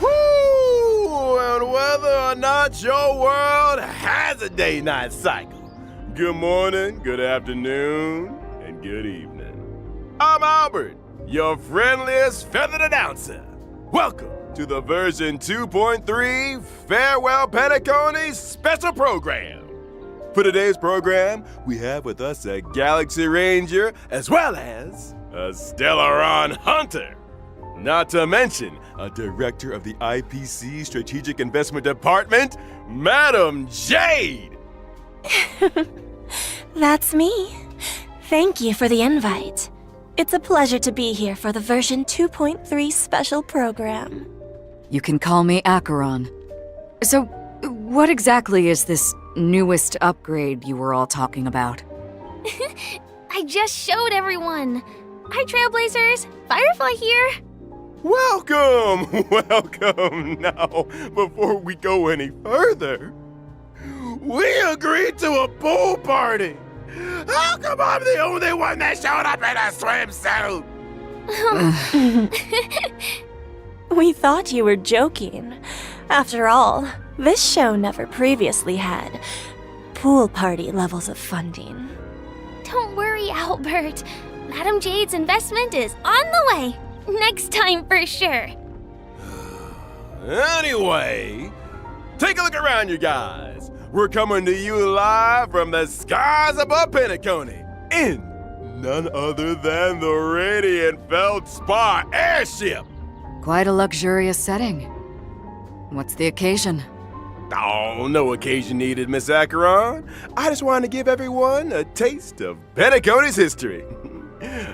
Woo! And whether or not your world has a day-night cycle. Good morning, good afternoon, and good evening. I'm Albert, your friendliest feathered announcer. Welcome to the version 2.3 Farewell Penacony special program. For today's program, we have with us a Galaxy Ranger as well as a Stellaron Hunter. Not to mention a director of the IPC Strategic Investment Department, Madam Jade. That's me. Thank you for the invite. It's a pleasure to be here for the version 2.3 special program. You can call me Acheron. So, what exactly is this newest upgrade you were all talking about? I just showed everyone. Hi, Trailblazers. Firefly here. Welcome! Welcome! Now, before we go any further, we agreed to a pool party! How come I'm the only one that showed up in a swimsuit? We thought you were joking. After all, this show never previously had pool party levels of funding. Don't worry, Albert. Madam Jade's investment is on the way. Next time for sure. Anyway, take a look around, you guys. We're coming to you live from the skies above Penacony in none other than the Radiant Feldspar airship. Quite a luxurious setting. What's the occasion? Oh, no occasion needed, Miss Acheron. I just wanted to give everyone a taste of Penacony's history.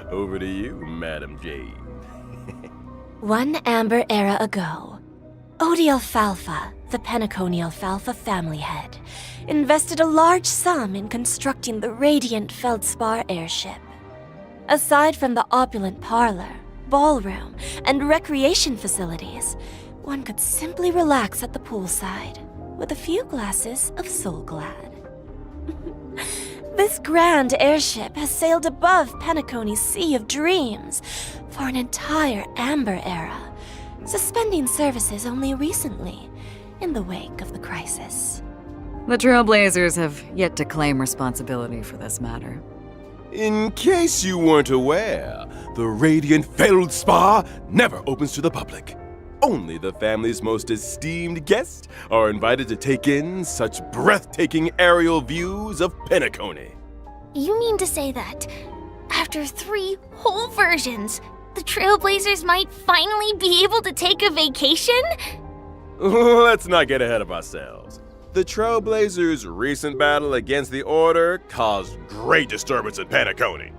Over to you, Madam Jade. One amber era ago, Odie Alfalfa, the Penacony Alfalfa family head, invested a large sum in constructing the Radiant Feldspar airship. Aside from the opulent parlor, ballroom, and recreation facilities, one could simply relax at the poolside with a few glasses of Soul Glad. This grand airship has sailed above Penacony's Sea of Dreams for an entire amber era, suspending services only recently in the wake of the crisis. The Trailblazers have yet to claim responsibility for this matter. In case you weren't aware, the Radiant Feldspar never opens to the public. Only the family's most esteemed guests are invited to take in such breathtaking aerial views of Penacony. You mean to say that, after 3 whole versions, the Trailblazers might finally be able to take a vacation? Let's not get ahead of ourselves. The Trailblazers' recent battle against the Order caused great disturbance in Penacony.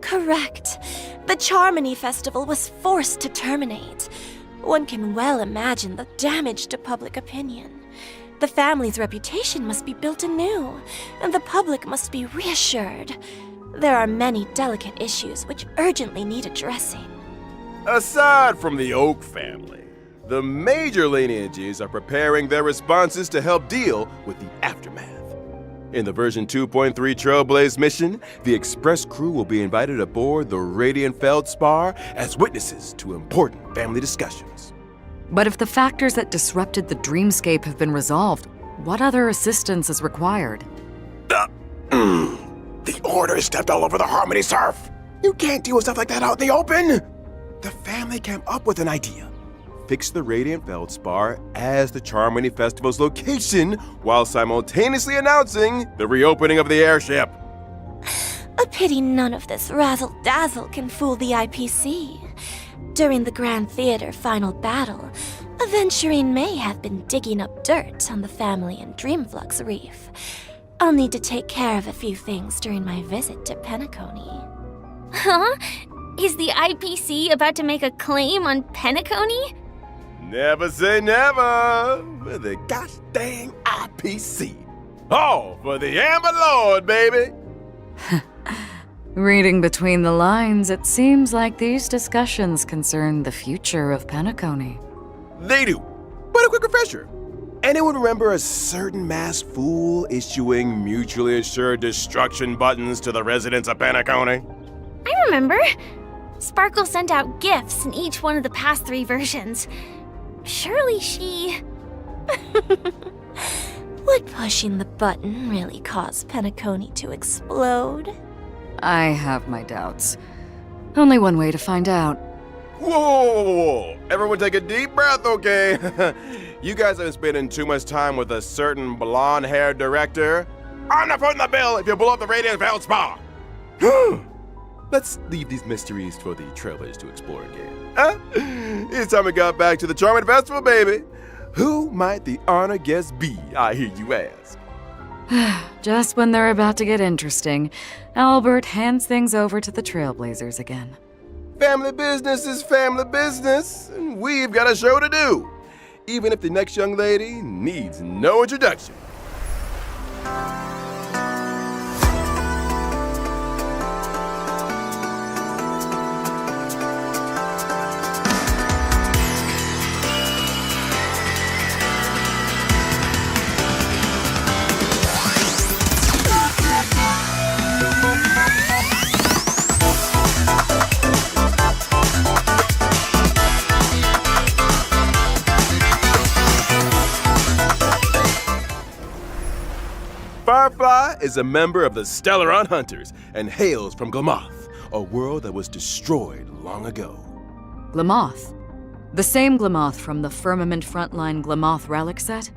Correct. The Charmony Festival was forced to terminate. One can well imagine the damage to public opinion. The family's reputation must be built anew, and the public must be reassured. There are many delicate issues which urgently need addressing. Aside from the Oak family, the major lineages are preparing their responses to help deal with the aftermath. In the version 2.3 Trailblaze mission, the Express crew will be invited aboard the Radiant Feldspar as witnesses to important family discussions. But if the factors that disrupted the dreamscape have been resolved, what other assistance is required? The Order stepped all over the Harmony surf. You can't deal with stuff like that out in the open. The family came up with an idea. Fix the Radiant Feldspar as the Charmony Festival's location while simultaneously announcing the reopening of the airship. A pity none of this razzle-dazzle can fool the IPC. During the Grand Theater final battle, Aventurine may have been digging up dirt on the family in Dreamflux Reef. I'll need to take care of a few things during my visit to Penacony. Huh? Is the IPC about to make a claim on Penacony? Never say never with the gosh dang IPC. All for the Amber Lord, baby. Reading between the lines, it seems like these discussions concern the future of Penacony. They do. But a quick refresher. Anyone remember a certain masked fool issuing mutually assured destruction buttons to the residents of Penacony? I remember. Sparkle sent out gifts in each one of the past 3 versions. Surely she... Would pushing the button really cause Penacony to explode? I have my doubts. Only one way to find out. Whoa! Everyone take a deep breath, okay? You guys have been spending too much time with a certain blonde-haired director. I'm not putting the bill if you blow up the Radiant Vale Spa! Let's leave these mysteries for the Trailblazers to explore again. Huh? It's time we got back to the Charming Festival, baby. Who might the honored guest be, I hear you ask? Just when they're about to get interesting, Albert hands things over to the Trailblazers again. Family business is family business, and we've got a show to do, even if the next young lady needs no introduction. Firefly is a member of the Stellaron Hunters and hails from Glamoth, a world that was destroyed long ago. Glamoth? The same Glamoth from the Firmament Frontline Glamoth relic set?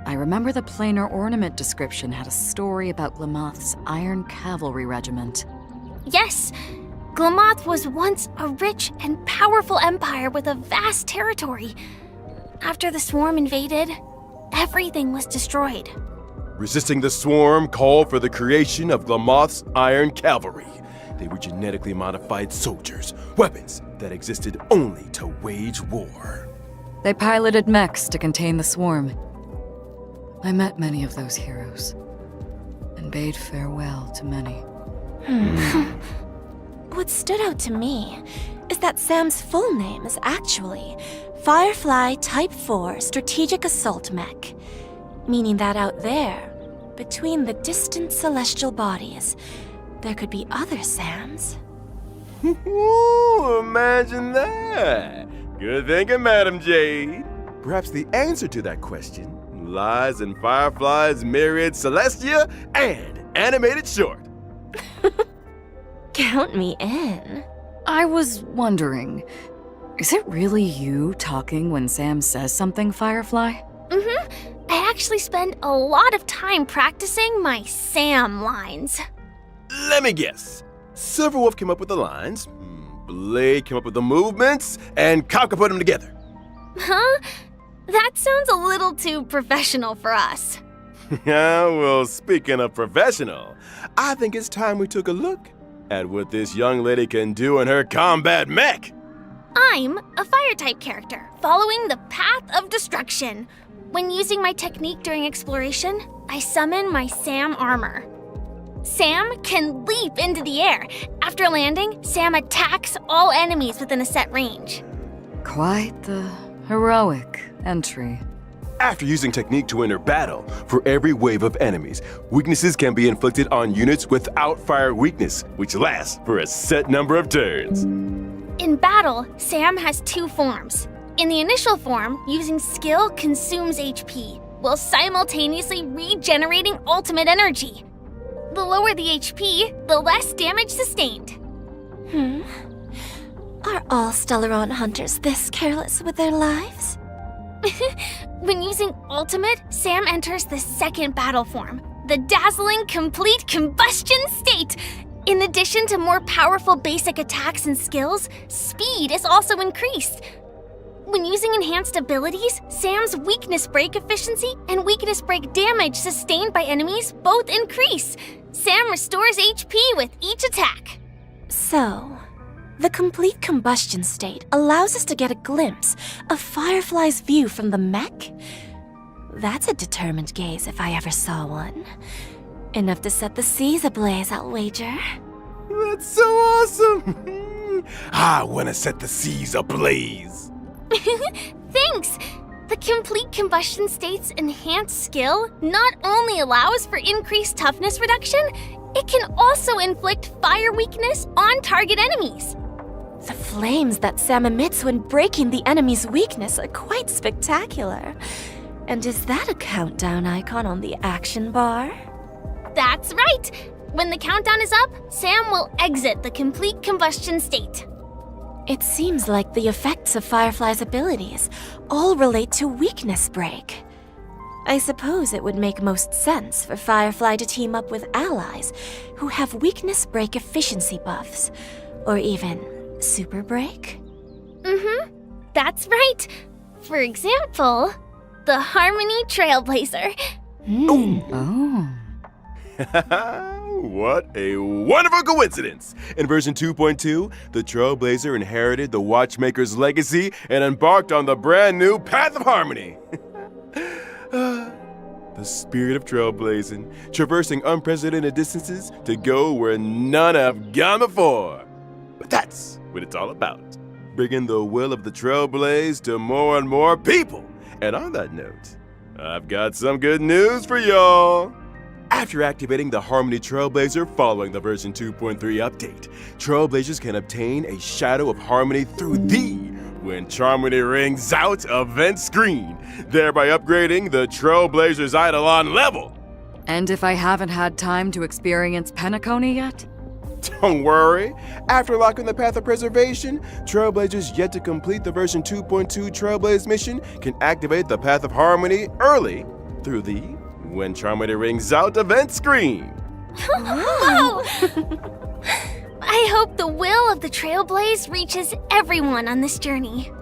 I remember the planar ornament description had a story about Glamoth's Iron Cavalry Regiment. Yes, Glamoth was once a rich and powerful empire with a vast territory. After the swarm invaded, everything was destroyed. Resisting the swarm called for the creation of Glamoth's Iron Cavalry. They were genetically modified soldiers, weapons that existed only to wage war. They piloted mechs to contain the swarm. I met many of those heroes, and bade farewell to many. What stood out to me is that Sam's full name is actually Firefly Type 4 Strategic Assault Mech, meaning that out there, between the distant celestial bodies, there could be other Sams. Ooh, imagine that! Good thinking, Madam Jade. Perhaps the answer to that question lies in Firefly's myriad Celestia and animated short. Count me in. I was wondering, is it really you talking when Sam says something, Firefly? I actually spend a lot of time practicing my Sam lines. Let me guess. Silverwolf came up with the lines, Blade came up with the movements, and Kafka put them together. Huh? That sounds a little too professional for us. Yeah, well, speaking of professional, I think it's time we took a look at what this young lady can do in her combat mech. I'm a fire-type character, following the path of destruction. When using my technique during exploration, I summon my Sam armor. Sam can leap into the air. After landing, Sam attacks all enemies within a set range. Quite the heroic entry. After using technique to enter battle, for every wave of enemies, weaknesses can be inflicted on units without fire weakness, which lasts for a set number of turns. In battle, Sam has two forms. In the initial form, using skill consumes HP, while simultaneously regenerating ultimate energy. The lower the HP, the less damage sustained. Are all Stellaron hunters this careless with their lives? When using ultimate, Sam enters the second battle form, the dazzling complete combustion state. In addition to more powerful basic attacks and skills, speed is also increased. When using enhanced abilities, Sam's weakness break efficiency and weakness break damage sustained by enemies both increase. Sam restores HP with each attack. So, the complete combustion state allows us to get a glimpse of Firefly's view from the mech? That's a determined gaze if I ever saw one. Enough to set the seas ablaze, I'll wager. That's so awesome! I want to set the seas ablaze. Thanks! The complete combustion state's enhanced skill not only allows for increased toughness reduction, it can also inflict fire weakness on target enemies. The flames that Sam emits when breaking the enemy's weakness are quite spectacular. And is that a countdown icon on the action bar? That's right! When the countdown is up, Sam will exit the complete combustion state. It seems like the effects of Firefly's abilities all relate to weakness break. I suppose it would make most sense for Firefly to team up with allies who have weakness break efficiency buffs, or even super break. Mm-hmm. That's right. For example, the Harmony Trailblazer. Oh. What a wonderful coincidence! In version 2.2, the Trailblazer inherited the Watchmaker's legacy and embarked on the brand new Path of Harmony. The spirit of trailblazing, traversing unprecedented distances to go where none have gone before. But that's what it's all about, bringing the will of the Trailblaze to more and more people. And on that note, I've got some good news for y'all. After activating the Harmony Trailblazer following the version 2.3 update, Trailblazers can obtain a Shadow of Harmony through the When Charmony Rings Out event screen, thereby upgrading the Trailblazer's Eidolon level. And if I haven't had time to experience Penacony yet? Don't worry. After locking the Path of Preservation, Trailblazers yet to complete the version 2.2 Trailblaze mission can activate the Path of Harmony early through the When Charmony Rings Out event screen. Whoa! I hope the will of the Trailblaze reaches everyone on this journey.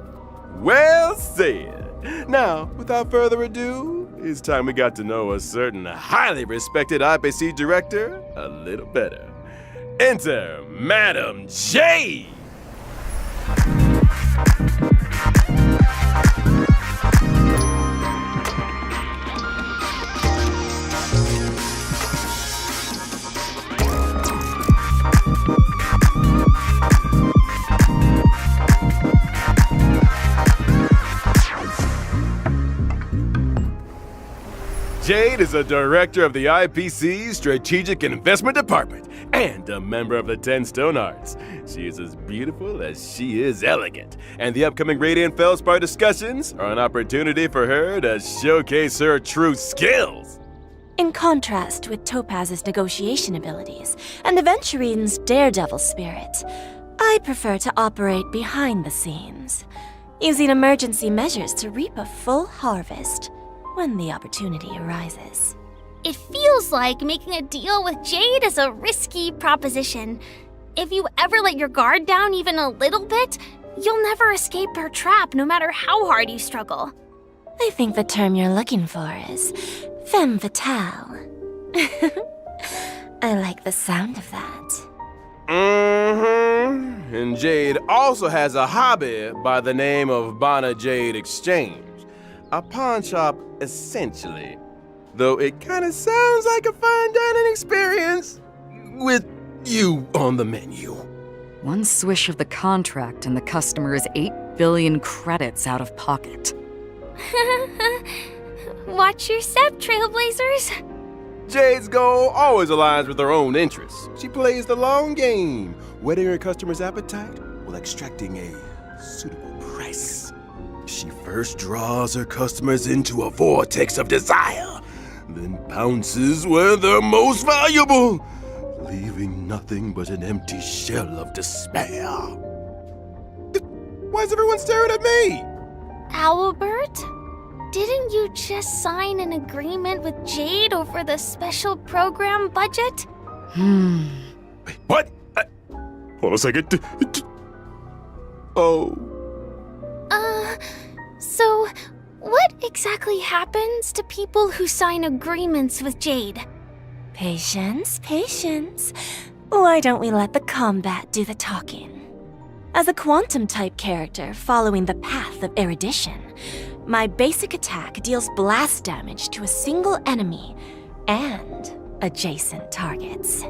Well said. Now, without further ado, it's time we got to know a certain highly respected IPC director a little better. Enter Madam Jade! Jade is a director of the IPC's Strategic Investment Department and a member of the 10 Stone Arts. She is as beautiful as she is elegant, and the upcoming Radiant Feldspar discussions are an opportunity for her to showcase her true skills. In contrast with Topaz's negotiation abilities and Aventurine's daredevil spirit, I prefer to operate behind the scenes, using emergency measures to reap a full harvest when the opportunity arises. It feels like making a deal with Jade is a risky proposition. If you ever let your guard down even a little bit, you'll never escape her trap no matter how hard you struggle. I think the term you're looking for is femme fatale. I like the sound of that. Mm-hmm. And Jade also has a hobby by the name of Bana Jade Exchange. A pawn shop, essentially. Though it kinda sounds like a fine dining experience with you on the menu. One swish of the contract and the customer is 8 billion credits out of pocket. Watch your step, Trailblazers. Jade's goal always aligns with her own interests. She plays the long game, whetting her customer's appetite while extracting a suitable price. She first draws her customers into a vortex of desire, then pounces where they're most valuable, leaving nothing but an empty shell of despair. Why is everyone staring at me? Albert, didn't you just sign an agreement with Jade over the special program budget? Wait, what? Hold on a second. Oh. So, what exactly happens to people who sign agreements with Jade? Patience, patience. Why don't we let the combat do the talking? As a quantum-type character following the path of erudition, my basic attack deals blast damage to a single enemy and adjacent targets.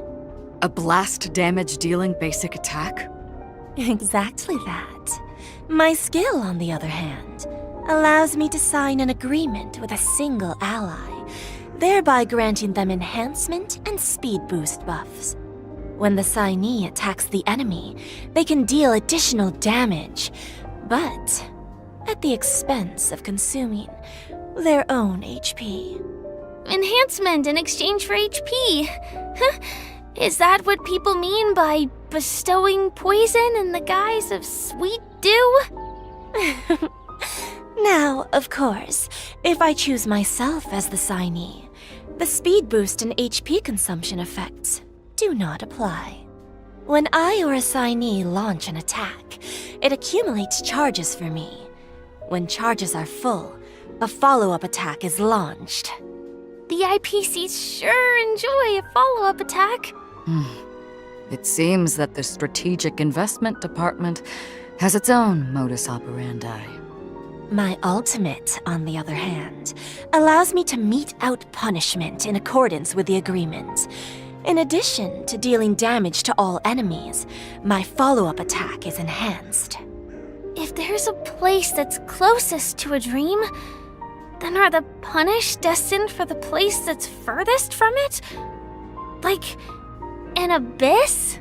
A blast damage dealing basic attack? Exactly that. My skill, on the other hand, allows me to sign an agreement with a single ally, thereby granting them enhancement and speed boost buffs. When the signee attacks the enemy, they can deal additional damage, but at the expense of consuming their own HP. Enhancement in exchange for HP. Is that what people mean by bestowing poison in the guise of sweet dew? Now, of course, if I choose myself as the signee, the speed boost and HP consumption effects do not apply. When I or a signee launch an attack, it accumulates charges for me. When charges are full, a follow-up attack is launched. The IPCs sure enjoy a follow-up attack. It seems that the Strategic Investment Department has its own modus operandi. My ultimate, on the other hand, allows me to mete out punishment in accordance with the agreement. In addition to dealing damage to all enemies, my follow-up attack is enhanced. If there's a place that's closest to a dream, then are the punished destined for the place that's furthest from it? Like an abyss?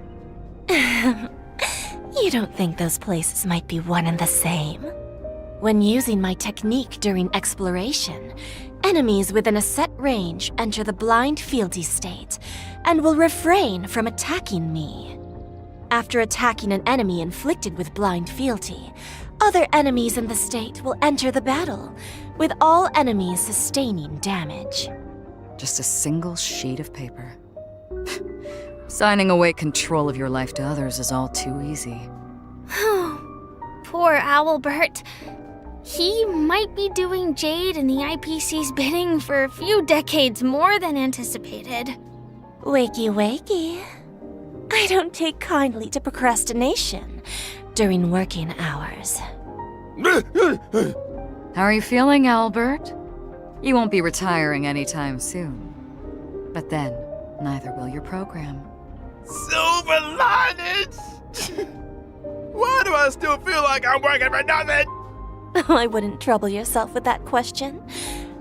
You don't think those places might be one and the same? When using my technique during exploration, enemies within a set range enter the blind fealty state and will refrain from attacking me. After attacking an enemy inflicted with blind fealty, other enemies in the state will enter the battle, with all enemies sustaining damage. Just a single sheet of paper. Signing away control of your life to others is all too easy. Poor Owlbert. He might be doing Jade and the IPC's bidding for a few decades more than anticipated. Wakey wakey. I don't take kindly to procrastination during working hours. How are you feeling, Albert? You won't be retiring anytime soon. But then, neither will your program. Silver linings! Why do I still feel like I'm working for nothing? I wouldn't trouble yourself with that question.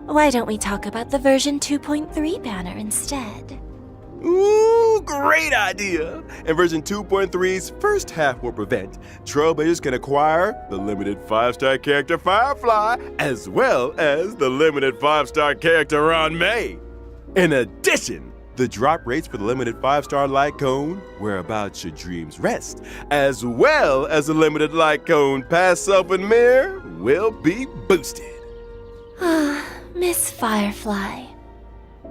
Why don't we talk about the version 2.3 banner instead? Ooh, great idea! In version 2.3's first half warp event, Trailblazers can acquire the limited 5-star character Firefly, as well as the limited 5-star character Ron May. In addition, the drop rates for the limited 5-star light cone, Whereabouts Your Dreams Rest, as well as the limited light cone Past Self and Mirror, will be boosted. Miss Firefly.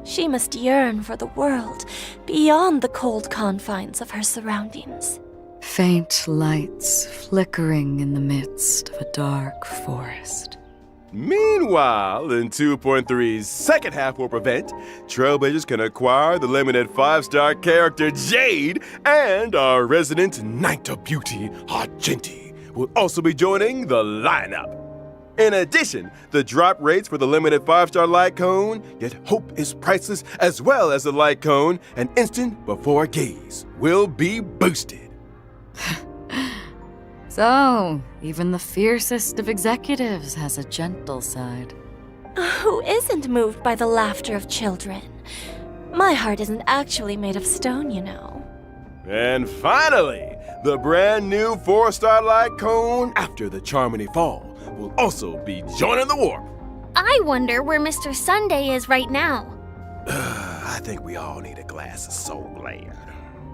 She must yearn for the world beyond the cold confines of her surroundings. Faint lights flickering in the midst of a dark forest. Meanwhile, in 2.3's second half warp event, Trailblazers can acquire the limited 5-star character Jade, and our resident Knight of Beauty, Argenti, will also be joining the lineup. In addition, the drop rates for the limited 5-star light cone, Yet Hope is Priceless, as well as the light cone, An Instant Before Gaze, will be boosted. So, even the fiercest of executives has a gentle side. Who isn't moved by the laughter of children? My heart isn't actually made of stone, you know. And finally, the brand new 4-star light cone After the Charmony Fall will also be joining the warp. I wonder where Mr. Sunday is right now. I think we all need a glass of Soul Glad.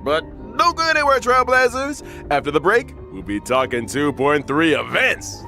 But don't go anywhere, Trailblazers. After the break, we'll be talking 2.3 events.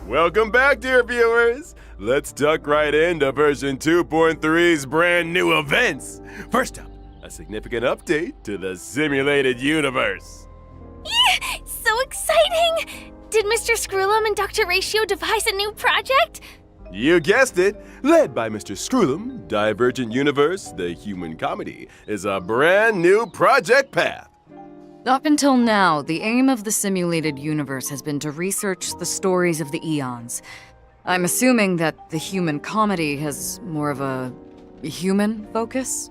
Welcome back, dear viewers. Let's duck right into version 2.3's brand new events. First up, a significant update to the simulated universe. So exciting! Did Mr. Screwlum and Dr. Ratio devise a new project? You guessed it! Led by Mr. Screwlum, Divergent Universe, the human comedy, is a brand new project path. Up until now, the aim of the simulated universe has been to research the stories of the eons. I'm assuming that the human comedy has more of a human focus?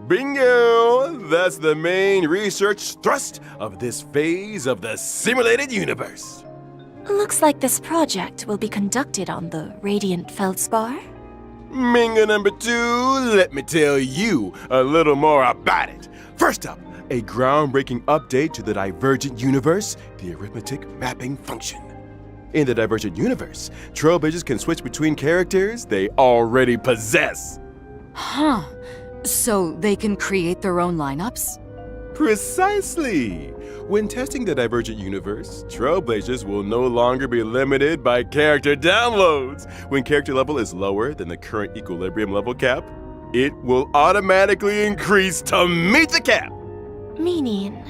Bingo! That's the main research thrust of this phase of the simulated universe. Looks like this project will be conducted on the Radiant Feldspar. Minga number 2, let me tell you a little more about it. First up, a groundbreaking update to the Divergent Universe, the arithmetic mapping function. In the Divergent Universe, Trailblazers can switch between characters they already possess. Huh. So they can create their own lineups? Precisely! When testing the Divergent Universe, Trailblazers will no longer be limited by character downloads. When character level is lower than the current equilibrium level cap, it will automatically increase to meet the cap. Meaning,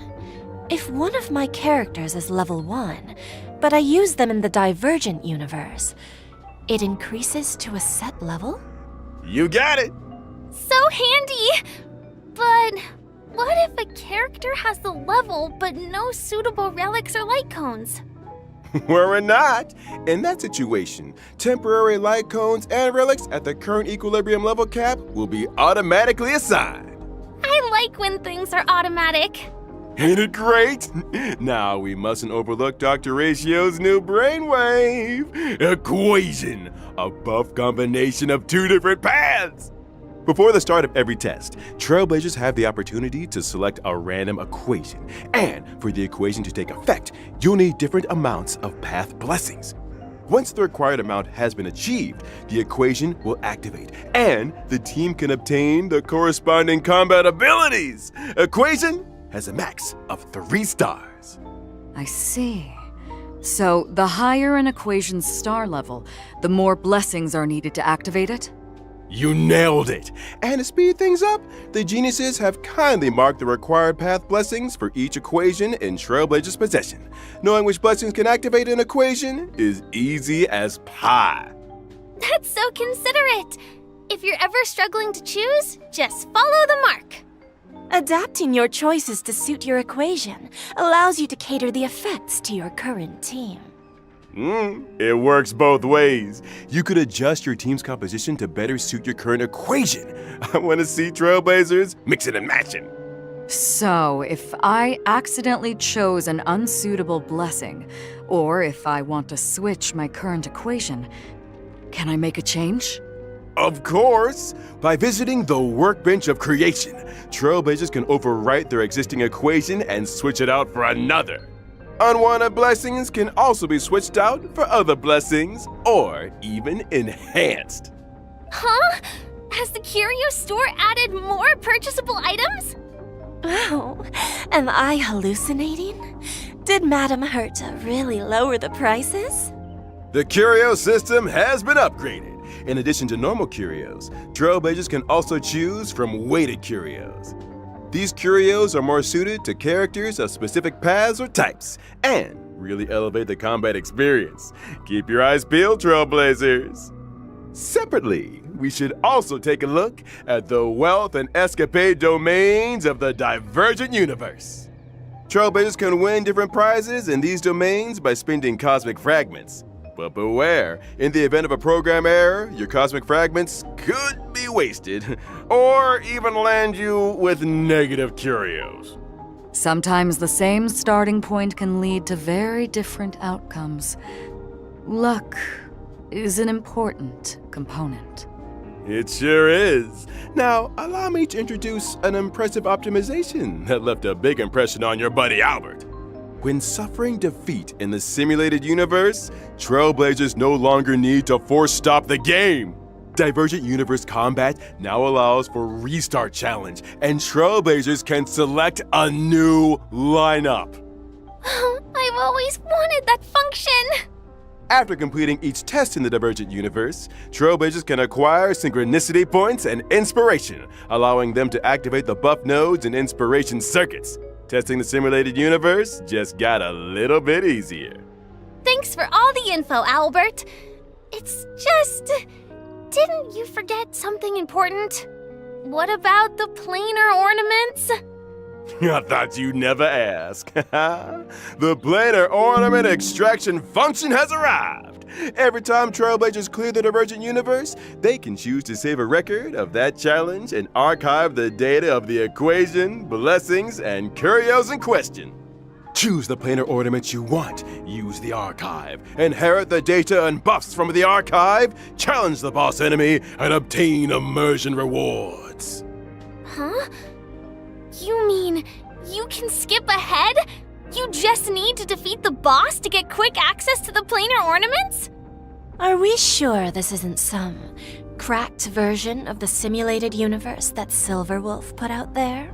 if one of my characters is level 1, but I use them in the Divergent universe, it increases to a set level? You got it! So handy! But what if a character has the level but no suitable relics or light cones? Worry not. In that situation, temporary light cones and relics at the current equilibrium level cap will be automatically assigned. I like when things are automatic. Ain't it great? Now we mustn't overlook Dr. Ratio's new brainwave equation, a buff combination of 2 different paths. Before the start of every test, Trailblazers have the opportunity to select a random equation. And for the equation to take effect, you'll need different amounts of path blessings. Once the required amount has been achieved, the equation will activate, and the team can obtain the corresponding combat abilities. Equation has a max of 3 stars. I see. So the higher an equation's star level, the more blessings are needed to activate it? You nailed it! And to speed things up, the geniuses have kindly marked the required path blessings for each equation in Trailblazer's possession. Knowing which blessings can activate an equation is easy as pie. That's so considerate. If you're ever struggling to choose, just follow the mark. Adapting your choices to suit your equation allows you to cater the effects to your current team. It works both ways. You could adjust your team's composition to better suit your current equation. I want to see Trailblazers mixing and matching. So, if I accidentally chose an unsuitable blessing, or if I want to switch my current equation, can I make a change? Of course! By visiting the Workbench of Creation, Trailblazers can overwrite their existing equation and switch it out for another. Unwanted blessings can also be switched out for other blessings, or even enhanced. Huh? Has the curio store added more purchasable items? Oh, am I hallucinating? Did Madame Herta really lower the prices? The curio system has been upgraded. In addition to normal curios, Trailblazers can also choose from weighted curios. These curios are more suited to characters of specific paths or types, and really elevate the combat experience. Keep your eyes peeled, Trailblazers. Separately, we should also take a look at the wealth and escapade domains of the Divergent Universe. Trailblazers can win different prizes in these domains by spending cosmic fragments. But beware, in the event of a program error, your cosmic fragments could be wasted, or even land you with negative curios. Sometimes the same starting point can lead to very different outcomes. Luck is an important component. It sure is. Now, allow me to introduce an impressive optimization that left a big impression on your buddy Albert. When suffering defeat in the simulated universe, Trailblazers no longer need to force stop the game. Divergent Universe Combat now allows for Restart Challenge, and Trailblazers can select a new lineup. I've always wanted that function. After completing each test in the Divergent Universe, Trailblazers can acquire synchronicity points and inspiration, allowing them to activate the buff nodes and inspiration circuits. Testing the simulated universe just got a little bit easier. Thanks for all the info, Albert. It's just... Didn't you forget something important? What about the planar ornaments? I thought you'd never ask. The planar ornament extraction function has arrived. Every time Trailblazers clear the Divergent Universe, they can choose to save a record of that challenge and archive the data of the equation, blessings, and curios in question. Choose the planar ornament you want, use the archive, inherit the data and buffs from the archive, challenge the boss enemy, and obtain immersion rewards. Huh? You mean you can skip ahead? You just need to defeat the boss to get quick access to the planar ornaments? Are we sure this isn't some cracked version of the simulated universe that Silverwolf put out there?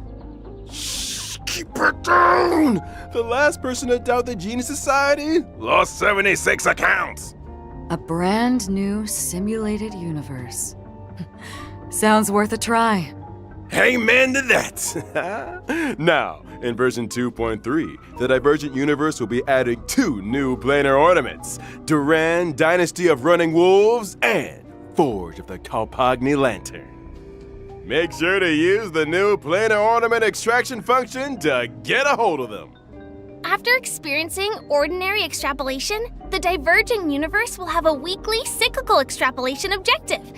Shh, keep it down! The last person to doubt the Genius Society lost 76 accounts. A brand new simulated universe. Sounds worth a try. Amen to that! Now, in version 2.3, the Divergent Universe will be adding 2 new planar ornaments, Duran, Dynasty of Running Wolves, and Forge of the Kalpagni Lantern. Make sure to use the new planar ornament extraction function to get a hold of them. After experiencing ordinary extrapolation, the Divergent Universe will have a weekly cyclical extrapolation objective.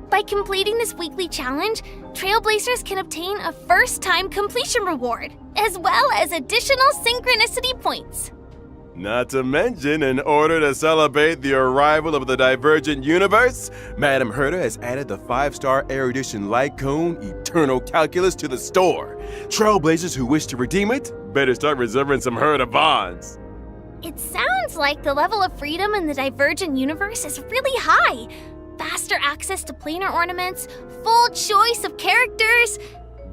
By completing this weekly challenge, Trailblazers can obtain a first-time completion reward, as well as additional synchronicity points. Not to mention, in order to celebrate the arrival of the Divergent Universe, Madame Herta has added the 5-star erudition light cone Eternal Calculus to the store. Trailblazers who wish to redeem it better start reserving some Herta bonds. It sounds like the level of freedom in the Divergent Universe is really high. Faster access to planar ornaments, full choice of characters.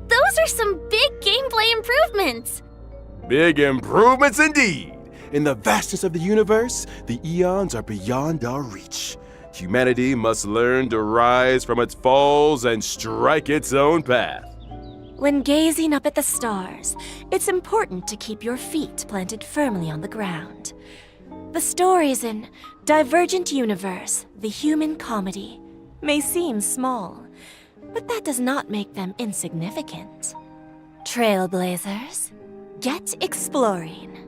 Those are some big gameplay improvements. Big improvements indeed. In the vastness of the universe, the eons are beyond our reach. Humanity must learn to rise from its falls and strike its own path. When gazing up at the stars, it's important to keep your feet planted firmly on the ground. The stories in Divergent Universe, the human comedy, may seem small, but that does not make them insignificant. Trailblazers, get exploring.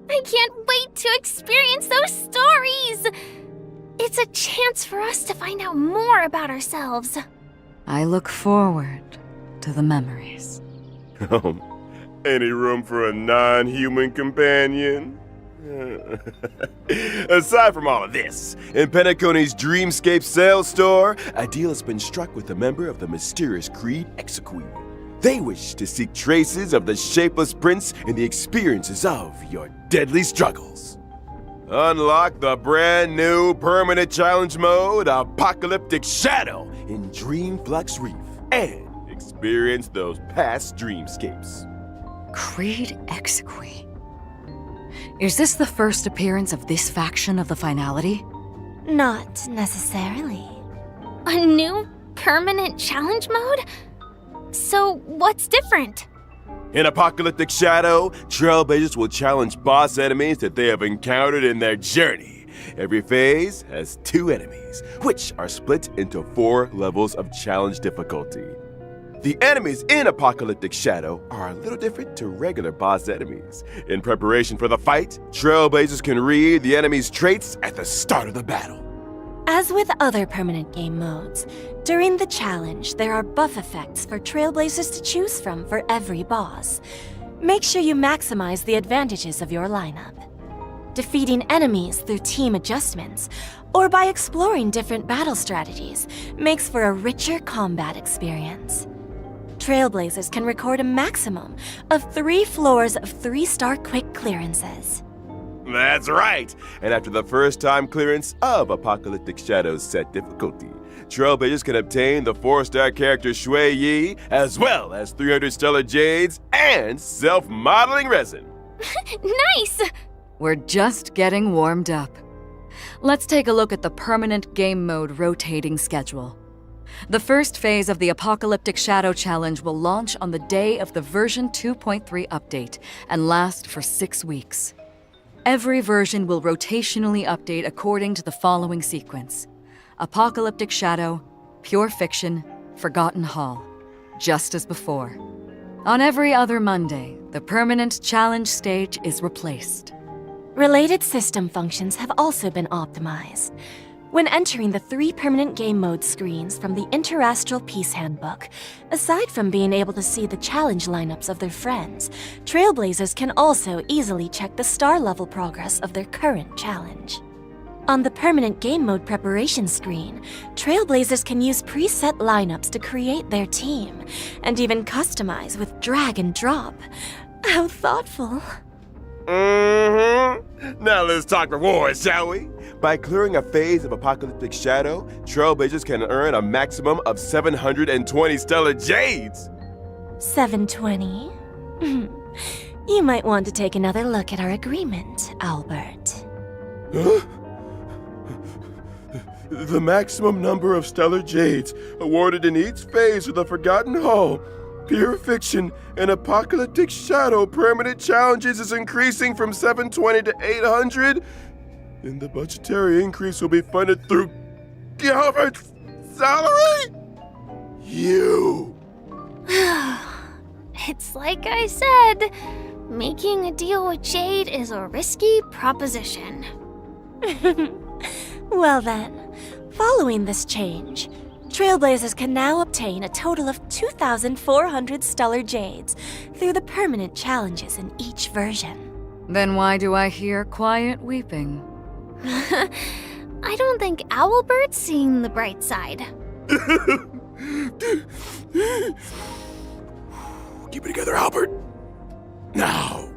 I can't wait to experience those stories! It's a chance for us to find out more about ourselves. I look forward to the memories. Any room for a non-human companion? Aside from all of this, in Penacony's Dreamscape sales store, a deal has been struck with a member of the mysterious Creed Exequy. They wish to seek traces of the Shapeless Prince in the experiences of your deadly struggles. Unlock the brand new permanent challenge mode, Apocalyptic Shadow, in Dreamflux Reef, and experience those past dreamscapes. Creed Exequy. Is this the first appearance of this faction of the Finality? Not necessarily. A new permanent challenge mode? So what's different? In Apocalyptic Shadow, Trailblazers will challenge boss enemies that they have encountered in their journey. Every phase has 2 enemies, which are split into 4 levels of challenge difficulty. The enemies in Apocalyptic Shadow are a little different to regular boss enemies. In preparation for the fight, Trailblazers can read the enemy's traits at the start of the battle. As with other permanent game modes, during the challenge, there are buff effects for Trailblazers to choose from for every boss. Make sure you maximize the advantages of your lineup. Defeating enemies through team adjustments, or by exploring different battle strategies, makes for a richer combat experience. Trailblazers can record a maximum of 3 floors of 3-star quick clearances. That's right! And after the first-time clearance of Apocalyptic Shadow's set difficulty, Trailblazers can obtain the 4-star character Shui Yi, as well as 300 stellar jades and self-modeling resin. Nice! We're just getting warmed up. let's take a look at the permanent game mode rotating schedule. The first phase of the Apocalyptic Shadow Challenge will launch on the day of the version 2.3 update and last for 6 weeks. Every version will rotationally update according to the following sequence: Apocalyptic Shadow, Pure Fiction, Forgotten Hall, just as before. On every other Monday, the permanent challenge stage is replaced. Related system functions have also been optimized. When entering the 3 permanent game mode screens from the Interastral Peace Handbook, aside from being able to see the challenge lineups of their friends, Trailblazers can also easily check the star level progress of their current challenge. On the permanent game mode preparation screen, Trailblazers can use preset lineups to create their team, and even customize with drag and drop. How thoughtful. Now let's talk rewards, shall we? By clearing a phase of Apocalyptic Shadow, Trailblazers can earn a maximum of 720 Stellar Jades. 720? You might want to take another look at our agreement, Albert. Huh? The maximum number of Stellar Jades awarded in each phase of the Forgotten Hall, Pure Fiction, and Apocalyptic Shadow permanent challenges is increasing from 720 to 800, and the budgetary increase will be funded through Gilbert's salary? You! It's like I said, making a deal with Jade is a risky proposition. Well then, following this change, Trailblazers can now obtain a total of 2,400 Stellar Jades through the permanent challenges in each version. Then why do I hear quiet weeping? I don't think Owlbird's seeing the bright side. Keep it together, Albert. Now,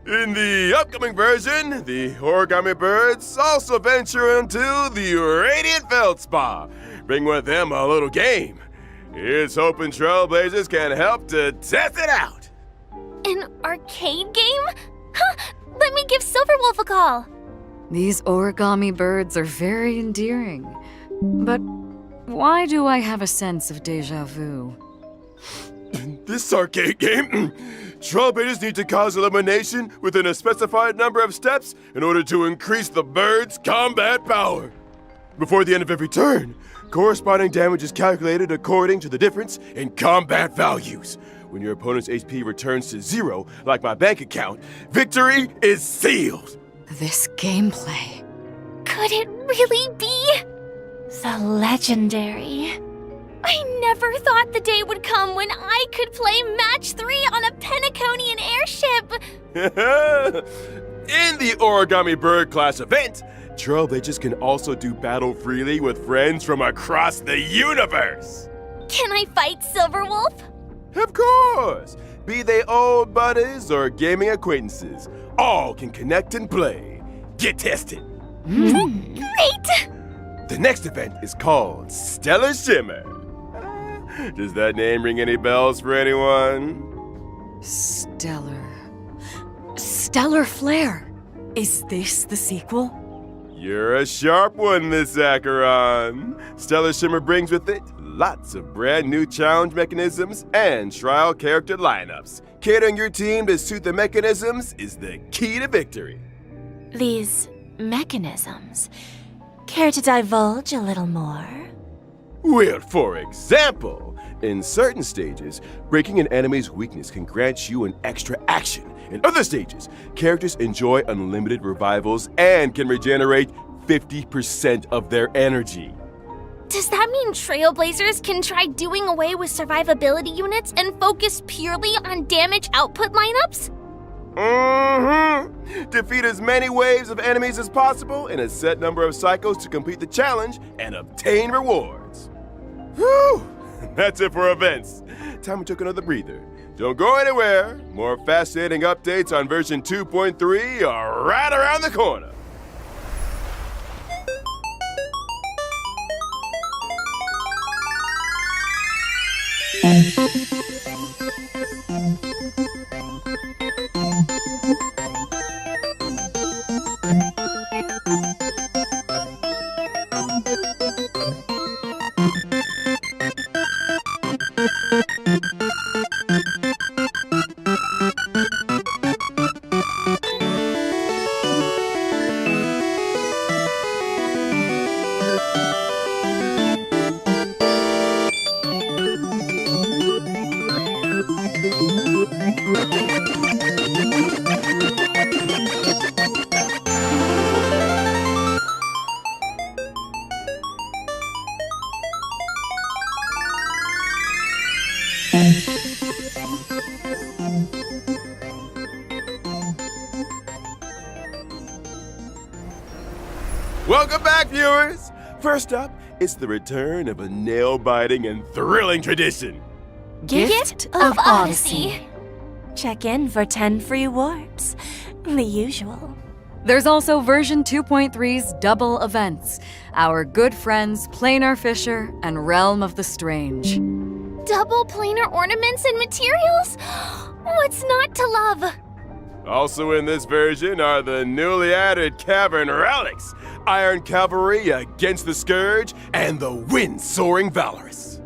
in the upcoming version, the Origami Birds also venture into the Radiant Feldspar, bring with them a little game. Here's hoping Trailblazers can help to test it out. An arcade game? Huh, let me give Silverwolf a call. These origami birds are very endearing. But why do I have a sense of déjà vu? This arcade game, Trailblazers need to cause elimination within a specified number of steps in order to increase the bird's combat power. Before the end of every turn, corresponding damage is calculated according to the difference in combat values. When your opponent's HP returns to 0, like my bank account, victory is sealed. This gameplay. Could it really be? The legendary. I never thought the day would come when I could play Match 3 on a Penaconian airship. In the Origami Bird class event, Trailblazers can also do battle freely with friends from across the universe. Can I fight Silverwolf? Of course! Be they old buddies or gaming acquaintances, all can connect and play. Get tested. Great! The next event is called Stellar Shimmer. Does that name ring any bells for anyone? Stellar Flare. Is this the sequel? You're a sharp one, Miss Acheron. Stellar Shimmer brings with it lots of brand new challenge mechanisms and trial character lineups. Catering your team to suit the mechanisms is the key to victory. These mechanisms. Care to divulge a little more? Well, for example, in certain stages, breaking an enemy's weakness can grant you an extra action. In other stages, characters enjoy unlimited revivals and can regenerate 50% of their energy. Does that mean Trailblazers can try doing away with survivability units and focus purely on damage output lineups? Defeat as many waves of enemies as possible in a set number of cycles to complete the challenge and obtain rewards. Whew! That's it for events. Time we took another breather. Don't go anywhere. More fascinating updates on version 2.3 are right around the corner. Welcome back, viewers! First up, it's the return of a nail-biting and thrilling tradition. Gift of Odyssey. Check in for 10 free warps. The usual. There's also version 2.3's double events, our good friends Planar Fisher and Realm of the Strange. Double planar ornaments and materials? What's not to love? Also in this version are the newly added Cavern Relics, Iron Cavalry against the Scourge, and the Wind-Soaring Valorous.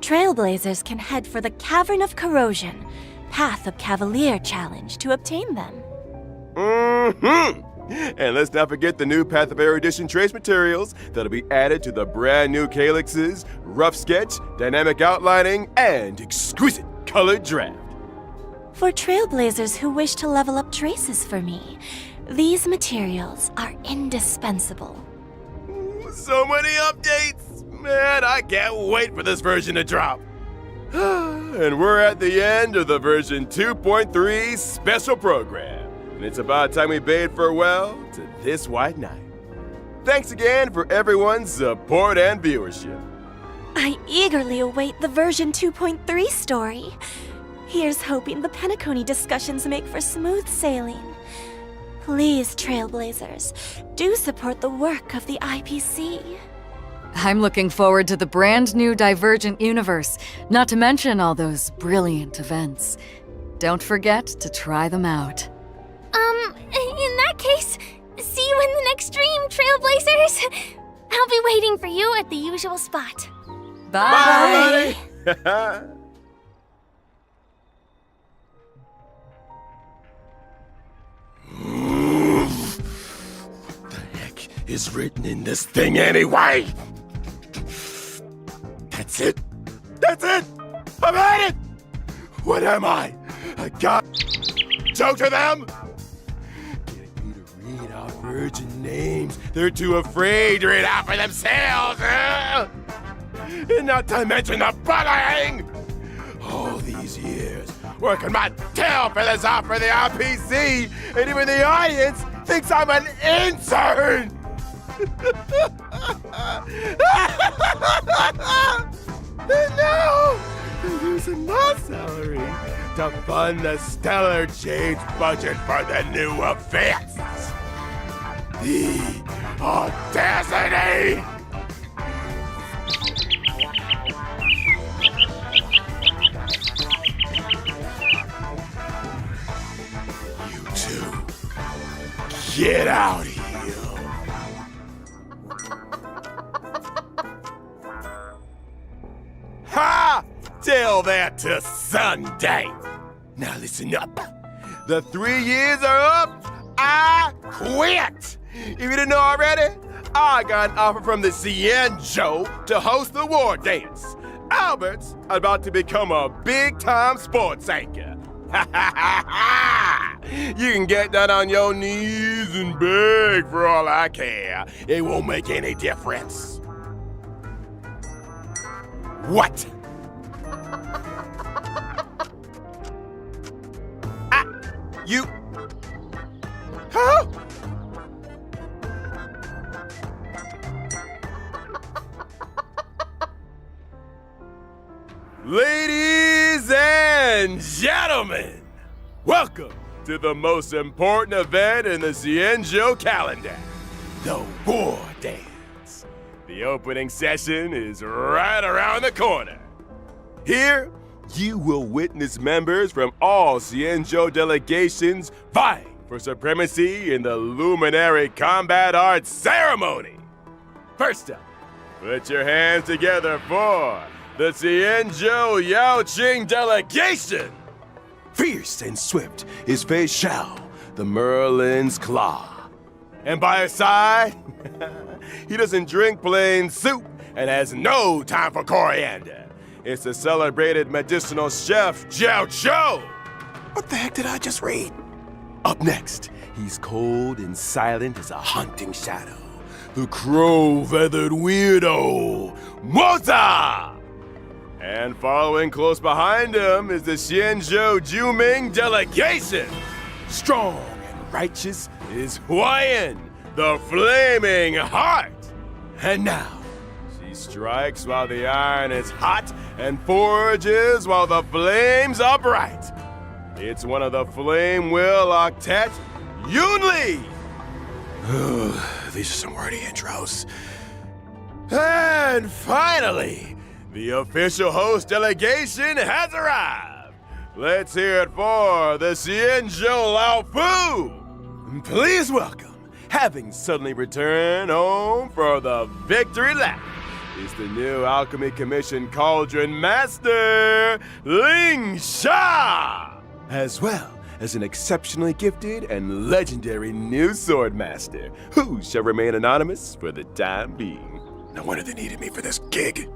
Trailblazers can head for the Cavern of Corrosion, Path of Cavalier challenge to obtain them. And let's not forget the new Path of Erudition trace materials that'll be added to the brand new calyxes, rough sketch, dynamic outlining, and exquisite colored draft. For trailblazers who wish to level up traces for me, these materials are indispensable. So many updates! Man, I can't wait for this version to drop. And we're at the end of the version 2.3 special program. And it's about time we bade farewell to this white knight. Thanks again for everyone's support and viewership. I eagerly await the version 2.3 story. Here's hoping the Penacony discussions make for smooth sailing. Please, Trailblazers, do support the work of the IPC. I'm looking forward to the brand new Divergent universe, not to mention all those brilliant events. Don't forget to try them out. In that case, see you in the next stream, Trailblazers! I'll be waiting for you at the usual spot. Bye! Bye. What the heck is written in this thing anyway? That's it. That's it. I've had it. What am I? A god? Joke to them? Getting me to read out virgin names they're too afraid to read out for themselves. And not to mention the bullying. All these years working my tail feathers off for the IPC, and even the audience thinks I'm an intern! And now, they're using my salary to fund the stellar change budget for the new events! The audacity! Get out of here! Ha! Tell that to Sunday! Now listen up. The 3 years are up. I quit! If you didn't know already, I got an offer from the Cienjo to host the war dance. Albert's about to become a big-time sports anchor. You can get down on your knees and beg for all I care. It won't make any difference. What? You... Huh? Ladies and gentlemen, welcome to the most important event in the Cienjo calendar, the War Dance. The opening session is right around the corner. Here, you will witness members from all Cienjo delegations vying for supremacy in the Luminary Combat Arts Ceremony. First up, put your hands together for the Cienjo Yaoqing delegation. Fierce and swift is Fei Xiao, the Merlin's Claw. And by her side, he doesn't drink plain soup and has no time for coriander. It's the celebrated medicinal chef, Jiao Zhou. What the heck did I just read? Up next, he's cold and silent as a hunting shadow. The crow-feathered weirdo, Moza! And following close behind him is the Xianzhou Juming delegation. Strong and righteous is Huayan, the Flaming Heart. And now, she strikes while the iron is hot and forges while the flames are bright. It's one of the Flame Will Octet, Yunli! These are some wordy intros. And finally, the official host delegation has arrived. Let's hear it for the Xianzhou Lao Fu. Please welcome, having suddenly returned home for the victory lap, is the new Alchemy Commission Cauldron Master, Ling Sha, as well as an exceptionally gifted and legendary new sword master, who shall remain anonymous for the time being. No wonder they needed me for this gig.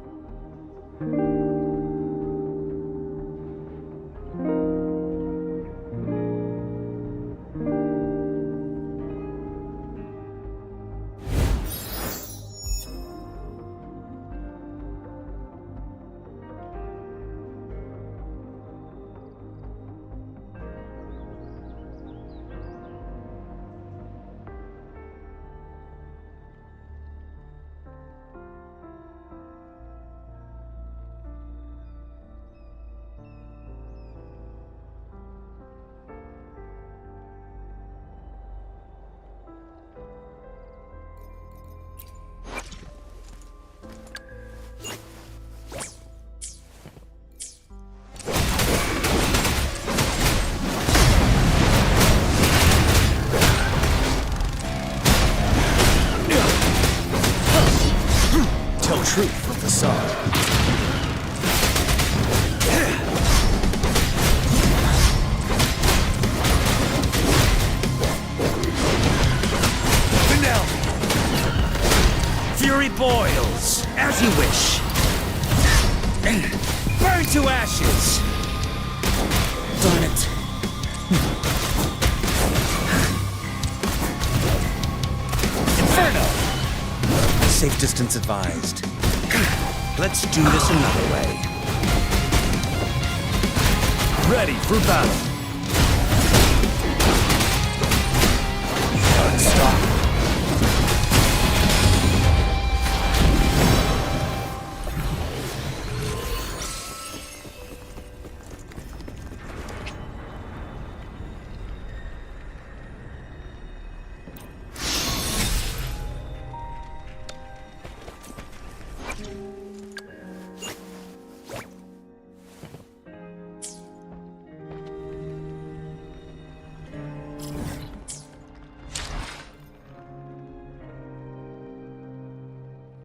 Truth with the sun. Fury boils, as you wish. Burn to ashes. Darn it. Inferno! Safe distance advised. Let's do this another way. Ready for battle. Stop.